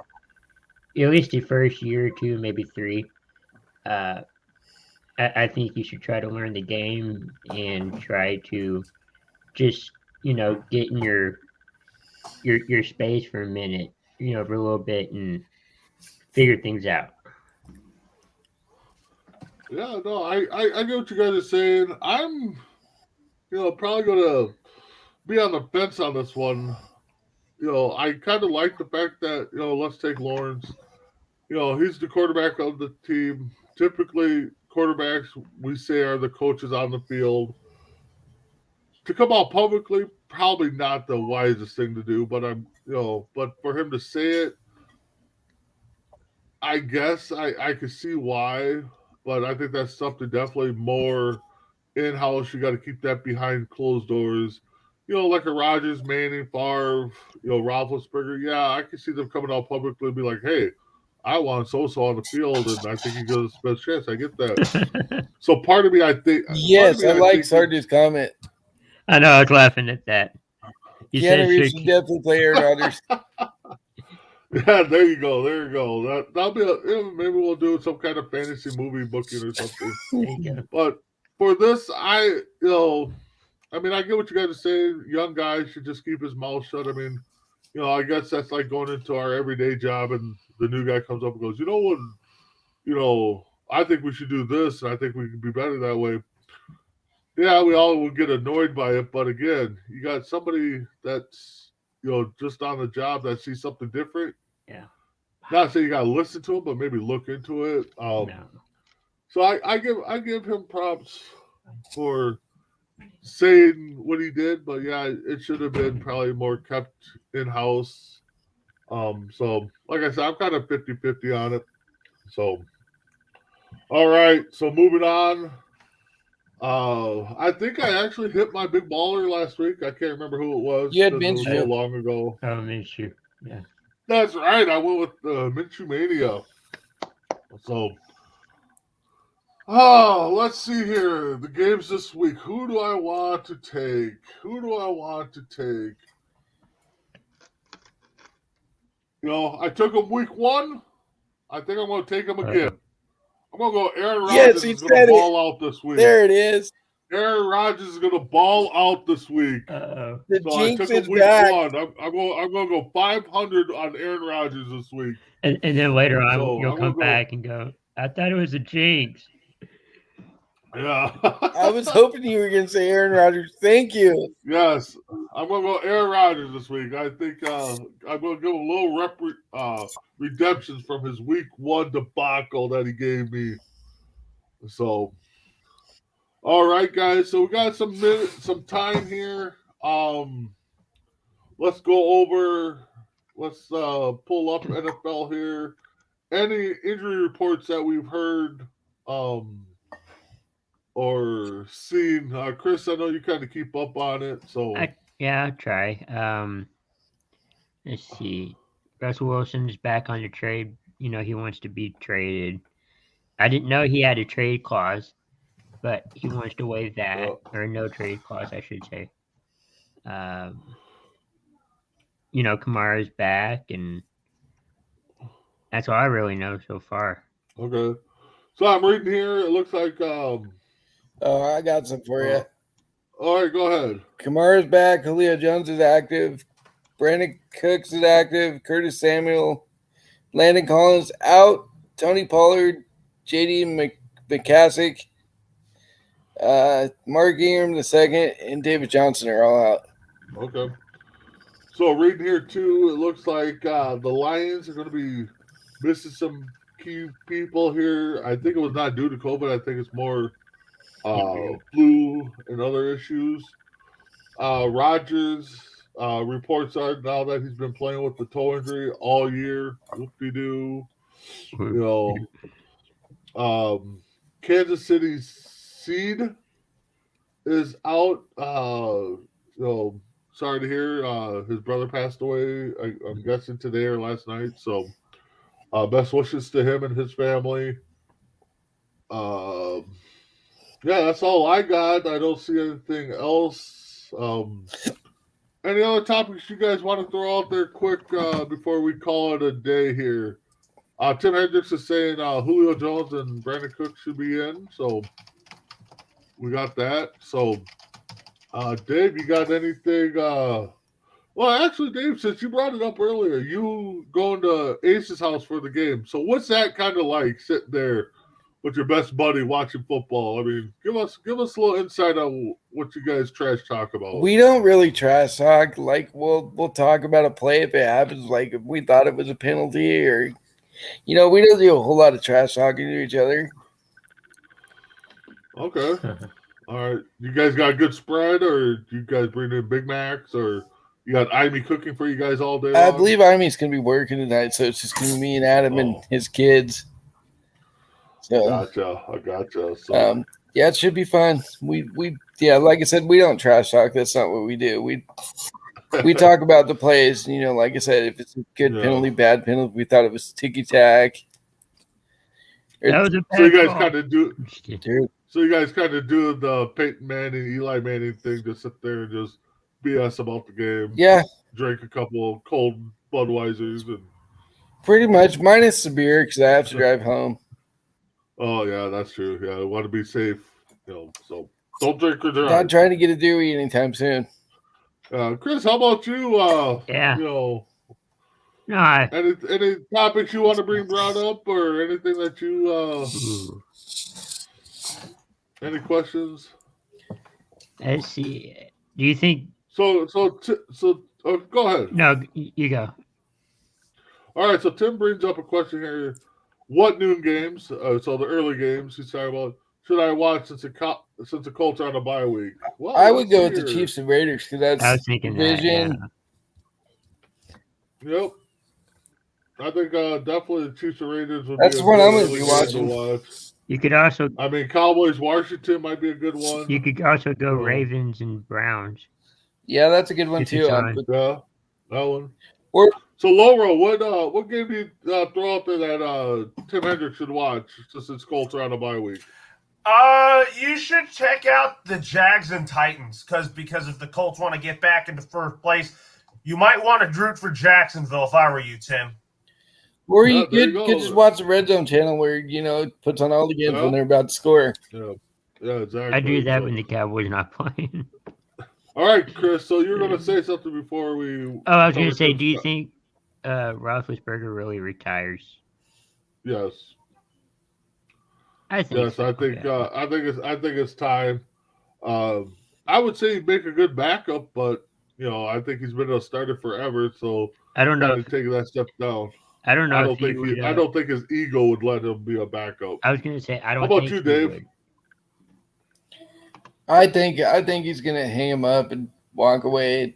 at least the first year or two, maybe 3, I think you should try to learn the game and try to just, get in your space for a minute, for a little bit and figure things out. Yeah, no, I get what you guys are saying. I'm, probably going to be on the fence on this one. I kind of like the fact that, let's take Lawrence. He's the quarterback of the team. Typically, quarterbacks, we say, are the coaches on the field. To come out publicly, probably not the wisest thing to do, but but for him to say it, I guess I could see why, but I think that's something definitely more in-house. You got to keep that behind closed doors. Like a Rodgers, Manning, Favre, Roethlisberger. Yeah, I can see them coming out publicly and be like, hey, I want so-so on the field, and I think he gives us the best chance. I get that. So part of me, I think. Yes, I like Sarge's comment. I know, I was laughing at that. Keanu Reeves should definitely play Aaron Rodgers. Yeah, there you go. That'll be maybe we'll do some kind of fantasy movie booking or something. But for this, I get what you guys are saying. Young guy should just keep his mouth shut. I mean, I guess that's like going into our everyday job, and the new guy comes up and goes, what, I think we should do this, and I think we can be better that way. Yeah, we all will get annoyed by it, but again, you got somebody that's just on the job that sees something different. Yeah. Not saying you got to listen to him, but maybe look into it. No. So I give him props for saying what he did, but yeah, it should have been probably more kept in house. So like I said, I'm kind of 50-50 on it. So all right, so moving on. I think I actually hit my big baller last week. I can't remember who it was You had because it was so Minshew. long ago. Oh, Minshew. Yeah. That's right. I went with Minshew Mania. So, let's see here. The games this week. Who do I want to take? I took him week 1. I think I'm going to take him again. I'm going to go Aaron Rodgers Yes, he is going to said it. ball out this week. There it is. Aaron Rodgers is going to ball out this week. Uh-oh. The So I jinx took him is week back. 1. I'm going to go 500 on Aaron Rodgers this week. And then later on, So, you'll I'm gonna come go- back and go, I thought it was a jinx. Yeah. I was hoping you were going to say Aaron Rodgers. Thank you. Yes, I'm going to go Aaron Rodgers this week. I think I'm going to give him a little redemptions from his week 1 debacle that he gave me. So, all right, guys. So we got some time here. Let's go over. Let's pull up NFL here. Any injury reports that we've heard or seen? Chris, I know you kind of keep up on it. So Yeah, I'll try. Let's see. Russell Wilson's back on the trade. He wants to be traded. I didn't know he had a trade clause, but he wants to waive that, or no trade clause, I should say. Kamara's back, and that's all I really know so far. Okay. So I'm reading here. It looks like. Oh, I got some for you. All right, go ahead. Kamara's back. Julio Jones is active. Brandon Cooks is active. Curtis Samuel. Landon Collins out. Tony Pollard. J.D. McCassick. Mark Ingram II and David Johnson are all out. Okay. So reading here too, it looks like the Lions are going to be missing some key people here. I think it was not due to COVID. I think it's more flu and other issues. Rodgers reports are now that he's been playing with the toe injury all year. Whoop-de-doo. Kansas City's seed is out. Sorry to hear his brother passed away. I'm guessing today or last night. So, best wishes to him and his family. Yeah, that's all I got. I don't see anything else. Any other topics you guys want to throw out there quick before we call it a day here? Tim Hendricks is saying Julio Jones and Brandon Cooks should be in. So, we got that. So, Dave, you got anything? Well, actually, Dave, since you brought it up earlier, you going to Ace's house for the game. So what's that kind of like, sitting there with your best buddy watching football? I mean, give us a little insight on what you guys trash talk about. We don't really trash talk. Like we'll talk about a play if it happens. Like if we thought it was a penalty, or we don't do a whole lot of trash talking to each other. Okay. All right. You guys got a good spread, or do you guys bring in Big Macs, or you got Amy cooking for you guys all day long? I believe Amy's going to be working tonight, so it's just going to be me and Adam and his kids. So, I gotcha. So, yeah, it should be fun. We like I said, we don't trash talk. That's not what we do. We talk about the plays. Like I said, if it's a good penalty, bad penalty, we thought it was ticky-tack. That was a so you guys call. kind of do. Dude. So you guys kind of do the Peyton Manning, Eli Manning thing, just sit there and just BS about the game. Yeah. Drink a couple of cold Budweisers and pretty much, minus the beer because I have to drive home. Oh yeah, that's true. Yeah, I want to be safe. So don't drink or drive. Not trying to get a Dewey anytime soon. Chris, how about you? Yeah. You know, No, any topics you want to bring brought up, or anything that you ooh. any questions? Let's see. Do you think? So go ahead. No, you go. All right, so Tim brings up a question here. What noon games? So the early games he's talking about. Should I watch since the Colts are on a bye week? Well, I would let's go see with the here. Chiefs and Raiders because I that's was thinking that. Yeah. division. Yep. I think definitely the Chiefs and Raiders would That's be a what good I'm gonna early be game watching. to watch. You could also I mean, Cowboys Washington might be a good one. you could also go Oh. Ravens and Browns. Yeah, that's a good one If too. it's I'd on. put- Yeah, that one. Or So Loro, what game do you throw out there that Tim Hendricks should watch since his Colts are on a bye week? You should check out the Jags and Titans because if the Colts want to get back into first place, you might want to root for Jacksonville if I were you, Tim. or Yeah, you there could, you could go. just watch the Red Zone channel where it puts on all the games Yeah. when they're about to score. Yeah, exactly. I do that So- when the Cowboys not playing. All right, Chris. So you're going to say something before we? Oh, I was going cover to say, Tim's do you stuff. think Roethlisberger really retires? Yes. I think. Yes, so, I think yeah. I think it's time. I would say he'd make a good backup, but I think he's been a starter forever, so I don't know. kind of taking that step down. I don't know I don't if he think would. I don't think his ego would let him be a backup. I was going to say I don't. How about think you, he Dave? would. I think he's gonna hang him up and walk away.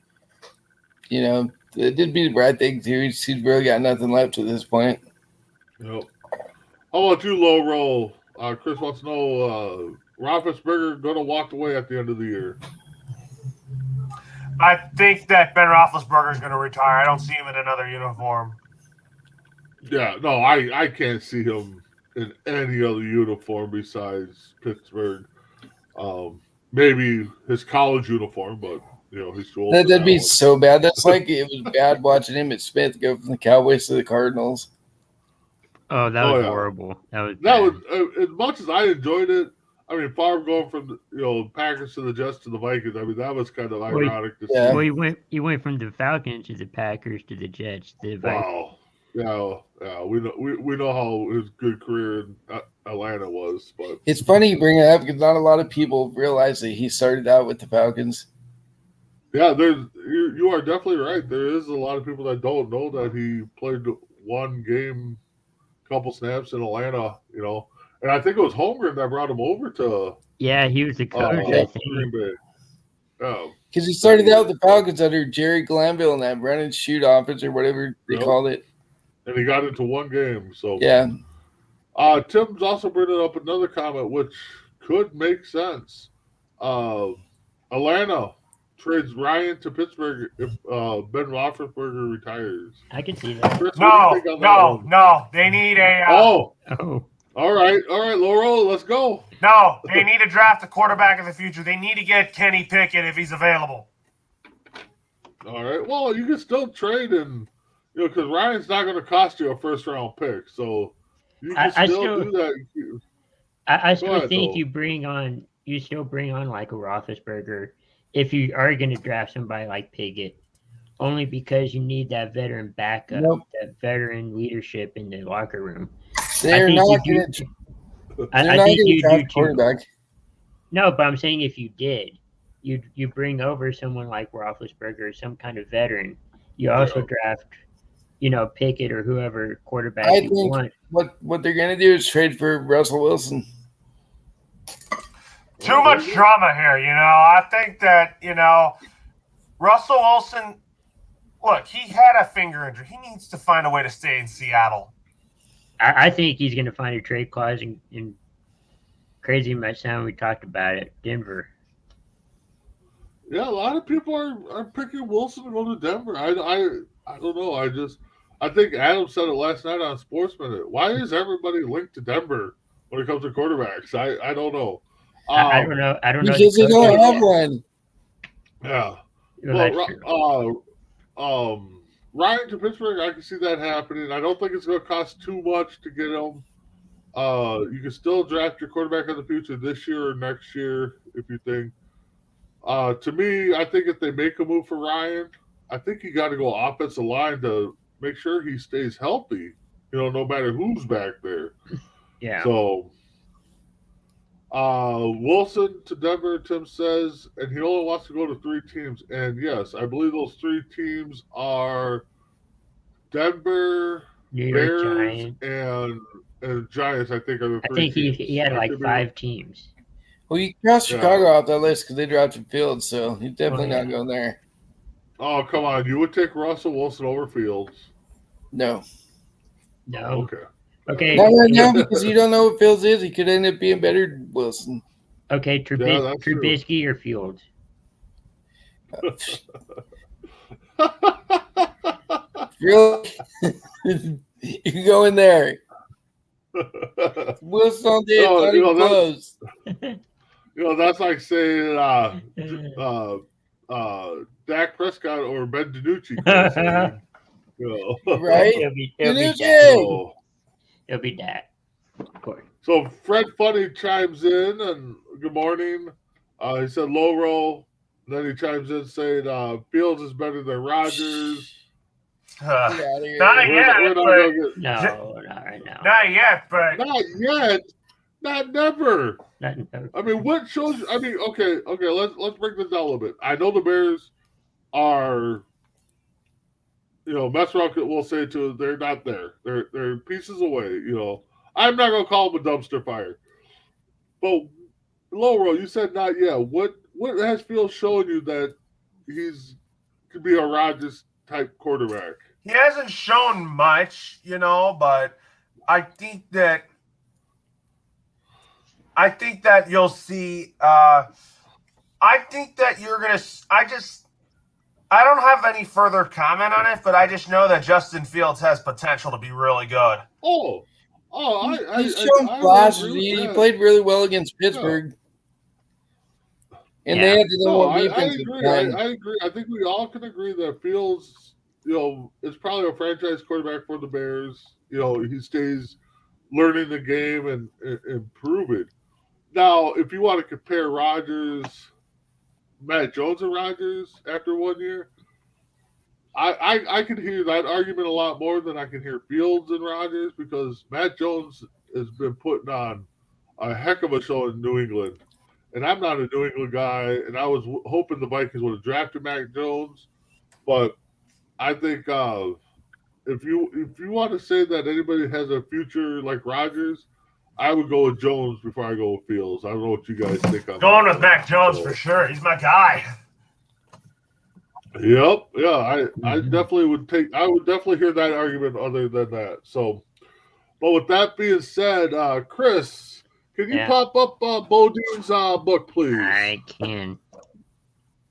It did be the right thing too. He's really got nothing left at this point. Yep. How about you, Low Roll? Chris wants to know Roethlisberger going to walk away at the end of the year. I think that Ben Roethlisberger is going to retire. I don't see him in another uniform. Yeah, no, I can't see him in any other uniform besides Pittsburgh. Maybe his college uniform, but he's too old. That'd be one. so bad. That's like it was bad watching him at Smith go from the Cowboys to the Cardinals. Oh, that Oh, was yeah. horrible. That was. That bad. was as much as I enjoyed it. I mean, Favre going from Packers to the Jets to the Vikings. I mean, that was kind of ironic to yeah. see. Well, he went from the Falcons to the Packers to the Jets to the Vikings. Wow. Yeah. We know how his good career in Atlanta was, but It's funny you bring it up because not a lot of people realize that he started out with the Falcons. yeah, you are definitely right. There is a lot of people that don't know that he played one game, couple snaps in Atlanta. And I think it was Holmgren that brought him over to Yeah, he was the coach. I Green think. Bay. Yeah. Because he started out with the Falcons under Jerry Glanville and that run and shoot offense or whatever they Yep. called it. And he got into one game. So Yeah. Tim's also bringing up another comment which could make sense. Atlanta trades Ryan to Pittsburgh if Ben Roethlisberger retires. I can see that. Chris, what do you think on that one? No. They need a Oh, Oh, all right, Laurel, let's go. no. They need to draft a quarterback in the future. They need to get Kenny Pickett if he's available. All right, well, you can still trade and because Ryan's not going to cost you a first round pick, so you can I still still- do that. I still ahead, think though. you still bring on like a Roethlisberger if you are going to draft somebody like Pickett, only because you need that veteran backup, Nope. that veterin leadership in the locker room. They're think not if you- going to I think you do draft too. quarterback. No, but I'm saying if you did, you bring over someone like Roethlisberger, some kind of veteran. You also draft, Pickett or whoever quarterback I you think- want. What they're going to do is trade for Russell Wilson. Too much drama here, I think that, Russell Wilson, look, he had a finger injury. He needs to find a way to stay in Seattle. I think he's going to find a trade clause in crazy much sound. We talked about it, Denver. Yeah, a lot of people are picking Wilson to go to Denver. I don't know. I think Adam said it last night on Sports Minute. Why is everybody linked to Denver when it comes to quarterbacks? I don't know. I don't know. I don't know. Because they the don't coaches. have one. Yeah. Well, that's Well, true. Ryan to Pittsburgh, I can see that happening. I don't think it's going to cost too much to get him. You can still draft your quarterback in the future this year or next year if you think. To me, I think if they make a move for Ryan, I think you got to go offensive line to make sure he stays healthy. No matter who's back there. Yeah. So, Wilson to Denver, Tim says, and he only wants to go to 3 teams. And yes, I believe those 3 teams are Denver, New York Bears, Giants. and Giants. I think are the I 3 think teams. he had I like could be- 5 teams. Well, you cross Yeah. Chicago off that list because they drafted Fields, so he's definitely yeah. not going there. Oh, come on! You would take Russell Wilson over Fields? No. No. Okay. Okay. Not right now because you don't know what Fields is. He could end up being better than Wilson. Okay, Yeah, that's true. Trubisky or Fields? Really? You can go in there. Wilson all day, No, not you even know, close. That's like saying Dak Prescott or Ben DiNucci. Chris. I mean, Right? It'll be DiNucci! that. So, It'll be that. Of course. so Fred Funny chimes in and good morning. He said Loro. Then he chimes in saying Fields is better than Rodgers. Get out of here. Not yet, We're not but gonna get, No, not right now. not yet, but not yet. Not never. Not, I mean, what shows? I mean, okay. Let's break this down a little bit. I know the Bears are, Messaround will say too. They're not there. They're pieces away. I'm not gonna call them a dumpster fire. But Loro, you said not yet. What has Fields shown you that he's could be a Rodgers type quarterback? he hasn't shown much, but I think that you'll see. I think that you're gonna. I don't have any further comment on it, but I just know that Justin Fields has potential to be really good. He's shown flashes. agree with He that. played really well against Pittsburgh. And they had the No, number one I defense. at the agree. time. I agree. I think we all can agree that Fields, is probably a franchise quarterback for the Bears. He stays learning the game and improving. Now, if you want to compare Matt Jones and Rodgers after 1 year, I can hear that argument a lot more than I can hear Fields and Rodgers because Matt Jones has been putting on a heck of a show in New England. And I'm not a New England guy, and I was hoping the Vikings would have drafted Mac Jones, but I think if you want to say that anybody has a future like Rodgers, I would go with Jones before I go with Fields. I don't know what you guys think on Going that. with Mac Jones for sure. He's my guy. Yep, yeah, I definitely would take. I would definitely hear that argument other than that. So, but with that being said, Chris. Can you pop up Bodine's book, please? I can.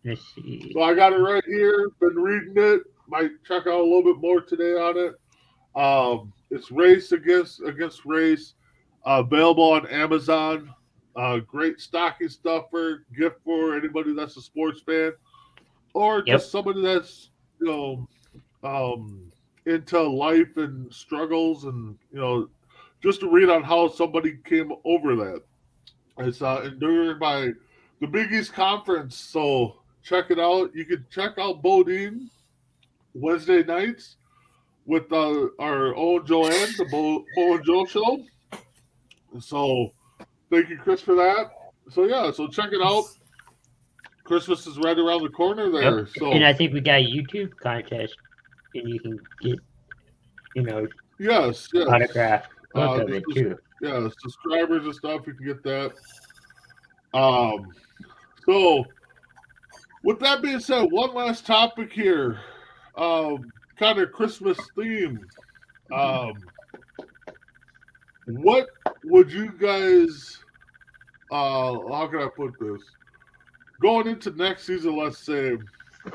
Let's see. So I got it right here. Been reading it. Might check out a little bit more today on it. It's Race Against Race. Available on Amazon. Great stocking stuffer. Gift for anybody that's a sports fan, or just somebody that's into life and struggles and just to read on how somebody came over that. It's endured by the Big East Conference, so check it out. You can check out Bodine Wednesday nights with our own Joanne, the Bo and Joe Show. So thank you, Chris, for that. So check it out. Christmas is right around the corner there. Yep. So And I think we got a YouTube contest, and you can get, yes. autographed book of it too. Yeah, subscribers and stuff, you can get that. So with that being said, one last topic here. Kind of Christmas theme. What would you guys how can I put this? Going into next season, let's say,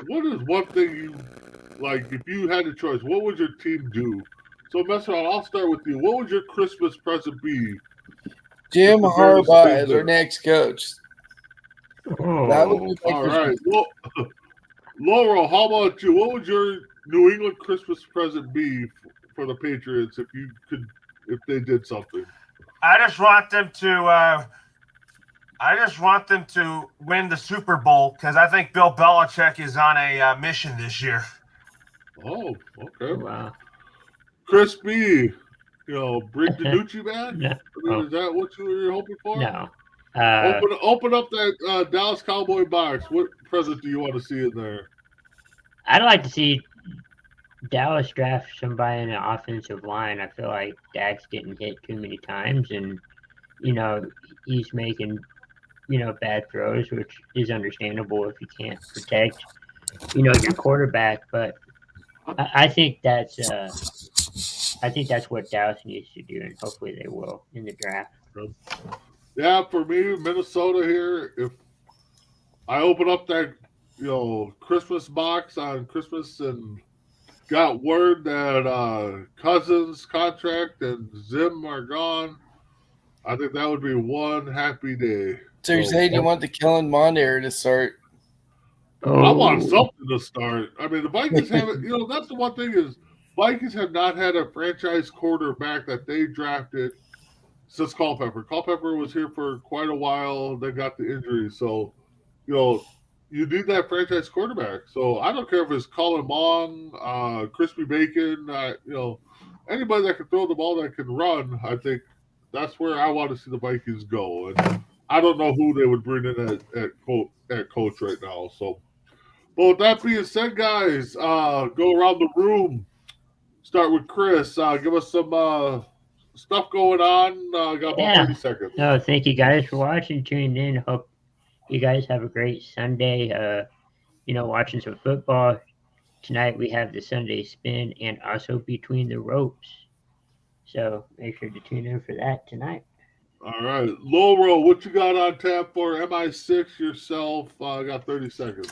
what is one thing you like if you had a choice, what would your team do? So, Messaround, I'll start with you. What would your Christmas present be? Jim If the Bears Harbaugh stayed as our there? next coach. Oh, That would be my All Christmas. right. Well, Laura, how about you? What would your New England Christmas present be for the Patriots if they did something? I just want them to I just want them to win the Super Bowl because I think Bill Belichick is on a mission this year. Oh, okay. Wow. Chris B, bring DiNucci back? No. I mean, is that what you were hoping for? No. Open up that Dallas Cowboy box. What present do you want to see in there? I'd like to see Dallas draft somebody in the offensive line. I feel like Dak's getting hit too many times, and he's making bad throws, which is understandable if you can't protect your quarterback. But I think that's what Dallas needs to do, and hopefully they will in the draft. Yeah, for me, Minnesota here. If I open up that Christmas box on Christmas and got word that Cousins' contract and Zim are gone, I think that would be one happy day. So you're saying you want the Kellen Mond era to start? I want something to start. I mean, the Vikings haven't. That's the one thing is Vikings have not had a franchise quarterback that they drafted since Culpepper. Culpepper was here for quite a while. They got the injury, so you need that franchise quarterback. So I don't care if it's Colin Mond, Crispy Bacon, anybody that can throw the ball that can run. I think that's where I want to see the Vikings go. And I don't know who they would bring in at coach right now. So, but with that being said, guys, go around the room. Start with Chris. Give us some stuff going on. Got about 30 seconds. No, thank you guys for watching, tuning in. Hope you guys have a great Sunday. Watching some football. Tonight we have the Sunday Spin and also Between the Ropes. So make sure to tune in for that tonight. All right. Loro, what you got on tap for MI6 yourself? Got 30 seconds.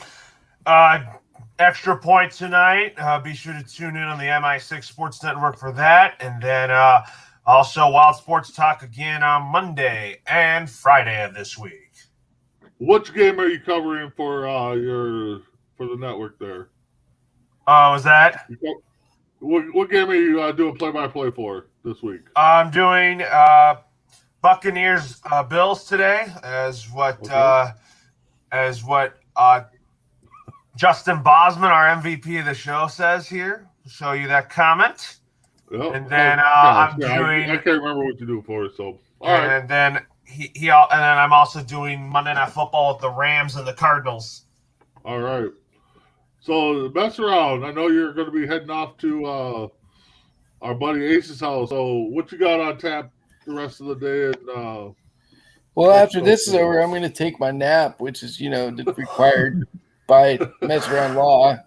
Extra point tonight. Be sure to tune in on the MI6 Sports Network for that. And then also Wild Sports Talk again on Monday and Friday of this week. Which game are you covering for the network there? Was that? What game are you doing play-by-play for this week? I'm doing Buccaneers Bills today, as what Justin Bosman, our MVP of the show, says here. I'll show you that comment. Yep. And then I'm doing. I can't remember what you do for it. So all right. And then and then I'm also doing Monday Night Football with the Rams and the Cardinals. All right. So Messaround, I know you're going to be heading off to our buddy Ace's house. So what you got on tap the rest of the day? And well, after this is over, I'm going to take my nap, which is required by Messaround law.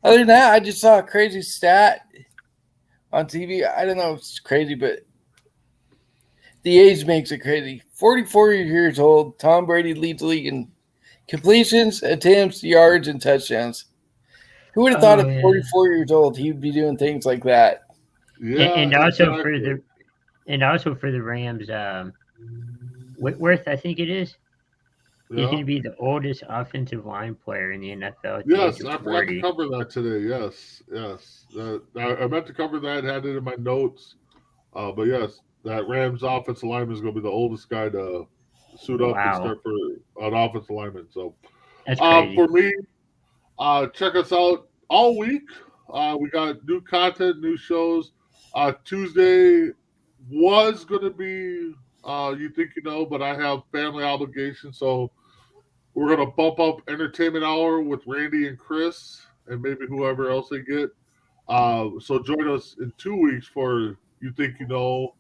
Other than that, I just saw a crazy stat on TV. I don't know if it's crazy, but the age makes it crazy. 44 years old, Tom Brady leads the league in completions, attempts, yards, and touchdowns. Who would have thought at 44 years old he would be doing things like that? Yeah, and also for the Rams, Whitworth, I think it is. Yeah. He's going to be the oldest offensive line player in the NFL. Yes, I forgot to cover that today. Yes. I meant to cover that, had it in my notes. But yes, that Rams offensive lineman is going to be the oldest guy to suit up and start for an offensive lineman. So, that's crazy. For me, check us out all week. We got new content, new shows. Tuesday was going to be You Think You Know, but I have family obligations, so we're going to bump up Entertainment Hour with Randy and Chris and maybe whoever else they get. So join us in 2 weeks for You Think You Know.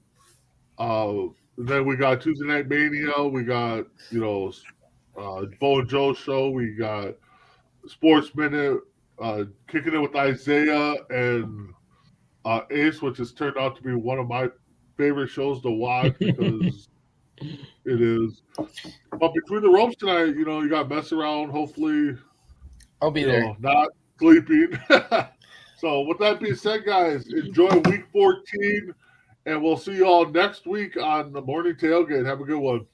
And then we got Tuesday Night Mania. We got, Bo and Joe's show. We got Sports Minute, kicking it with Isaiah and Ace, which has turned out to be one of my favorite shows to watch because it is. But Between the Ropes tonight, you got Messaround. Hopefully, I'll be there. Not sleeping. So with that being said, guys, enjoy week 14, and we'll see you all next week on the Morning Tailgate. Have a good one.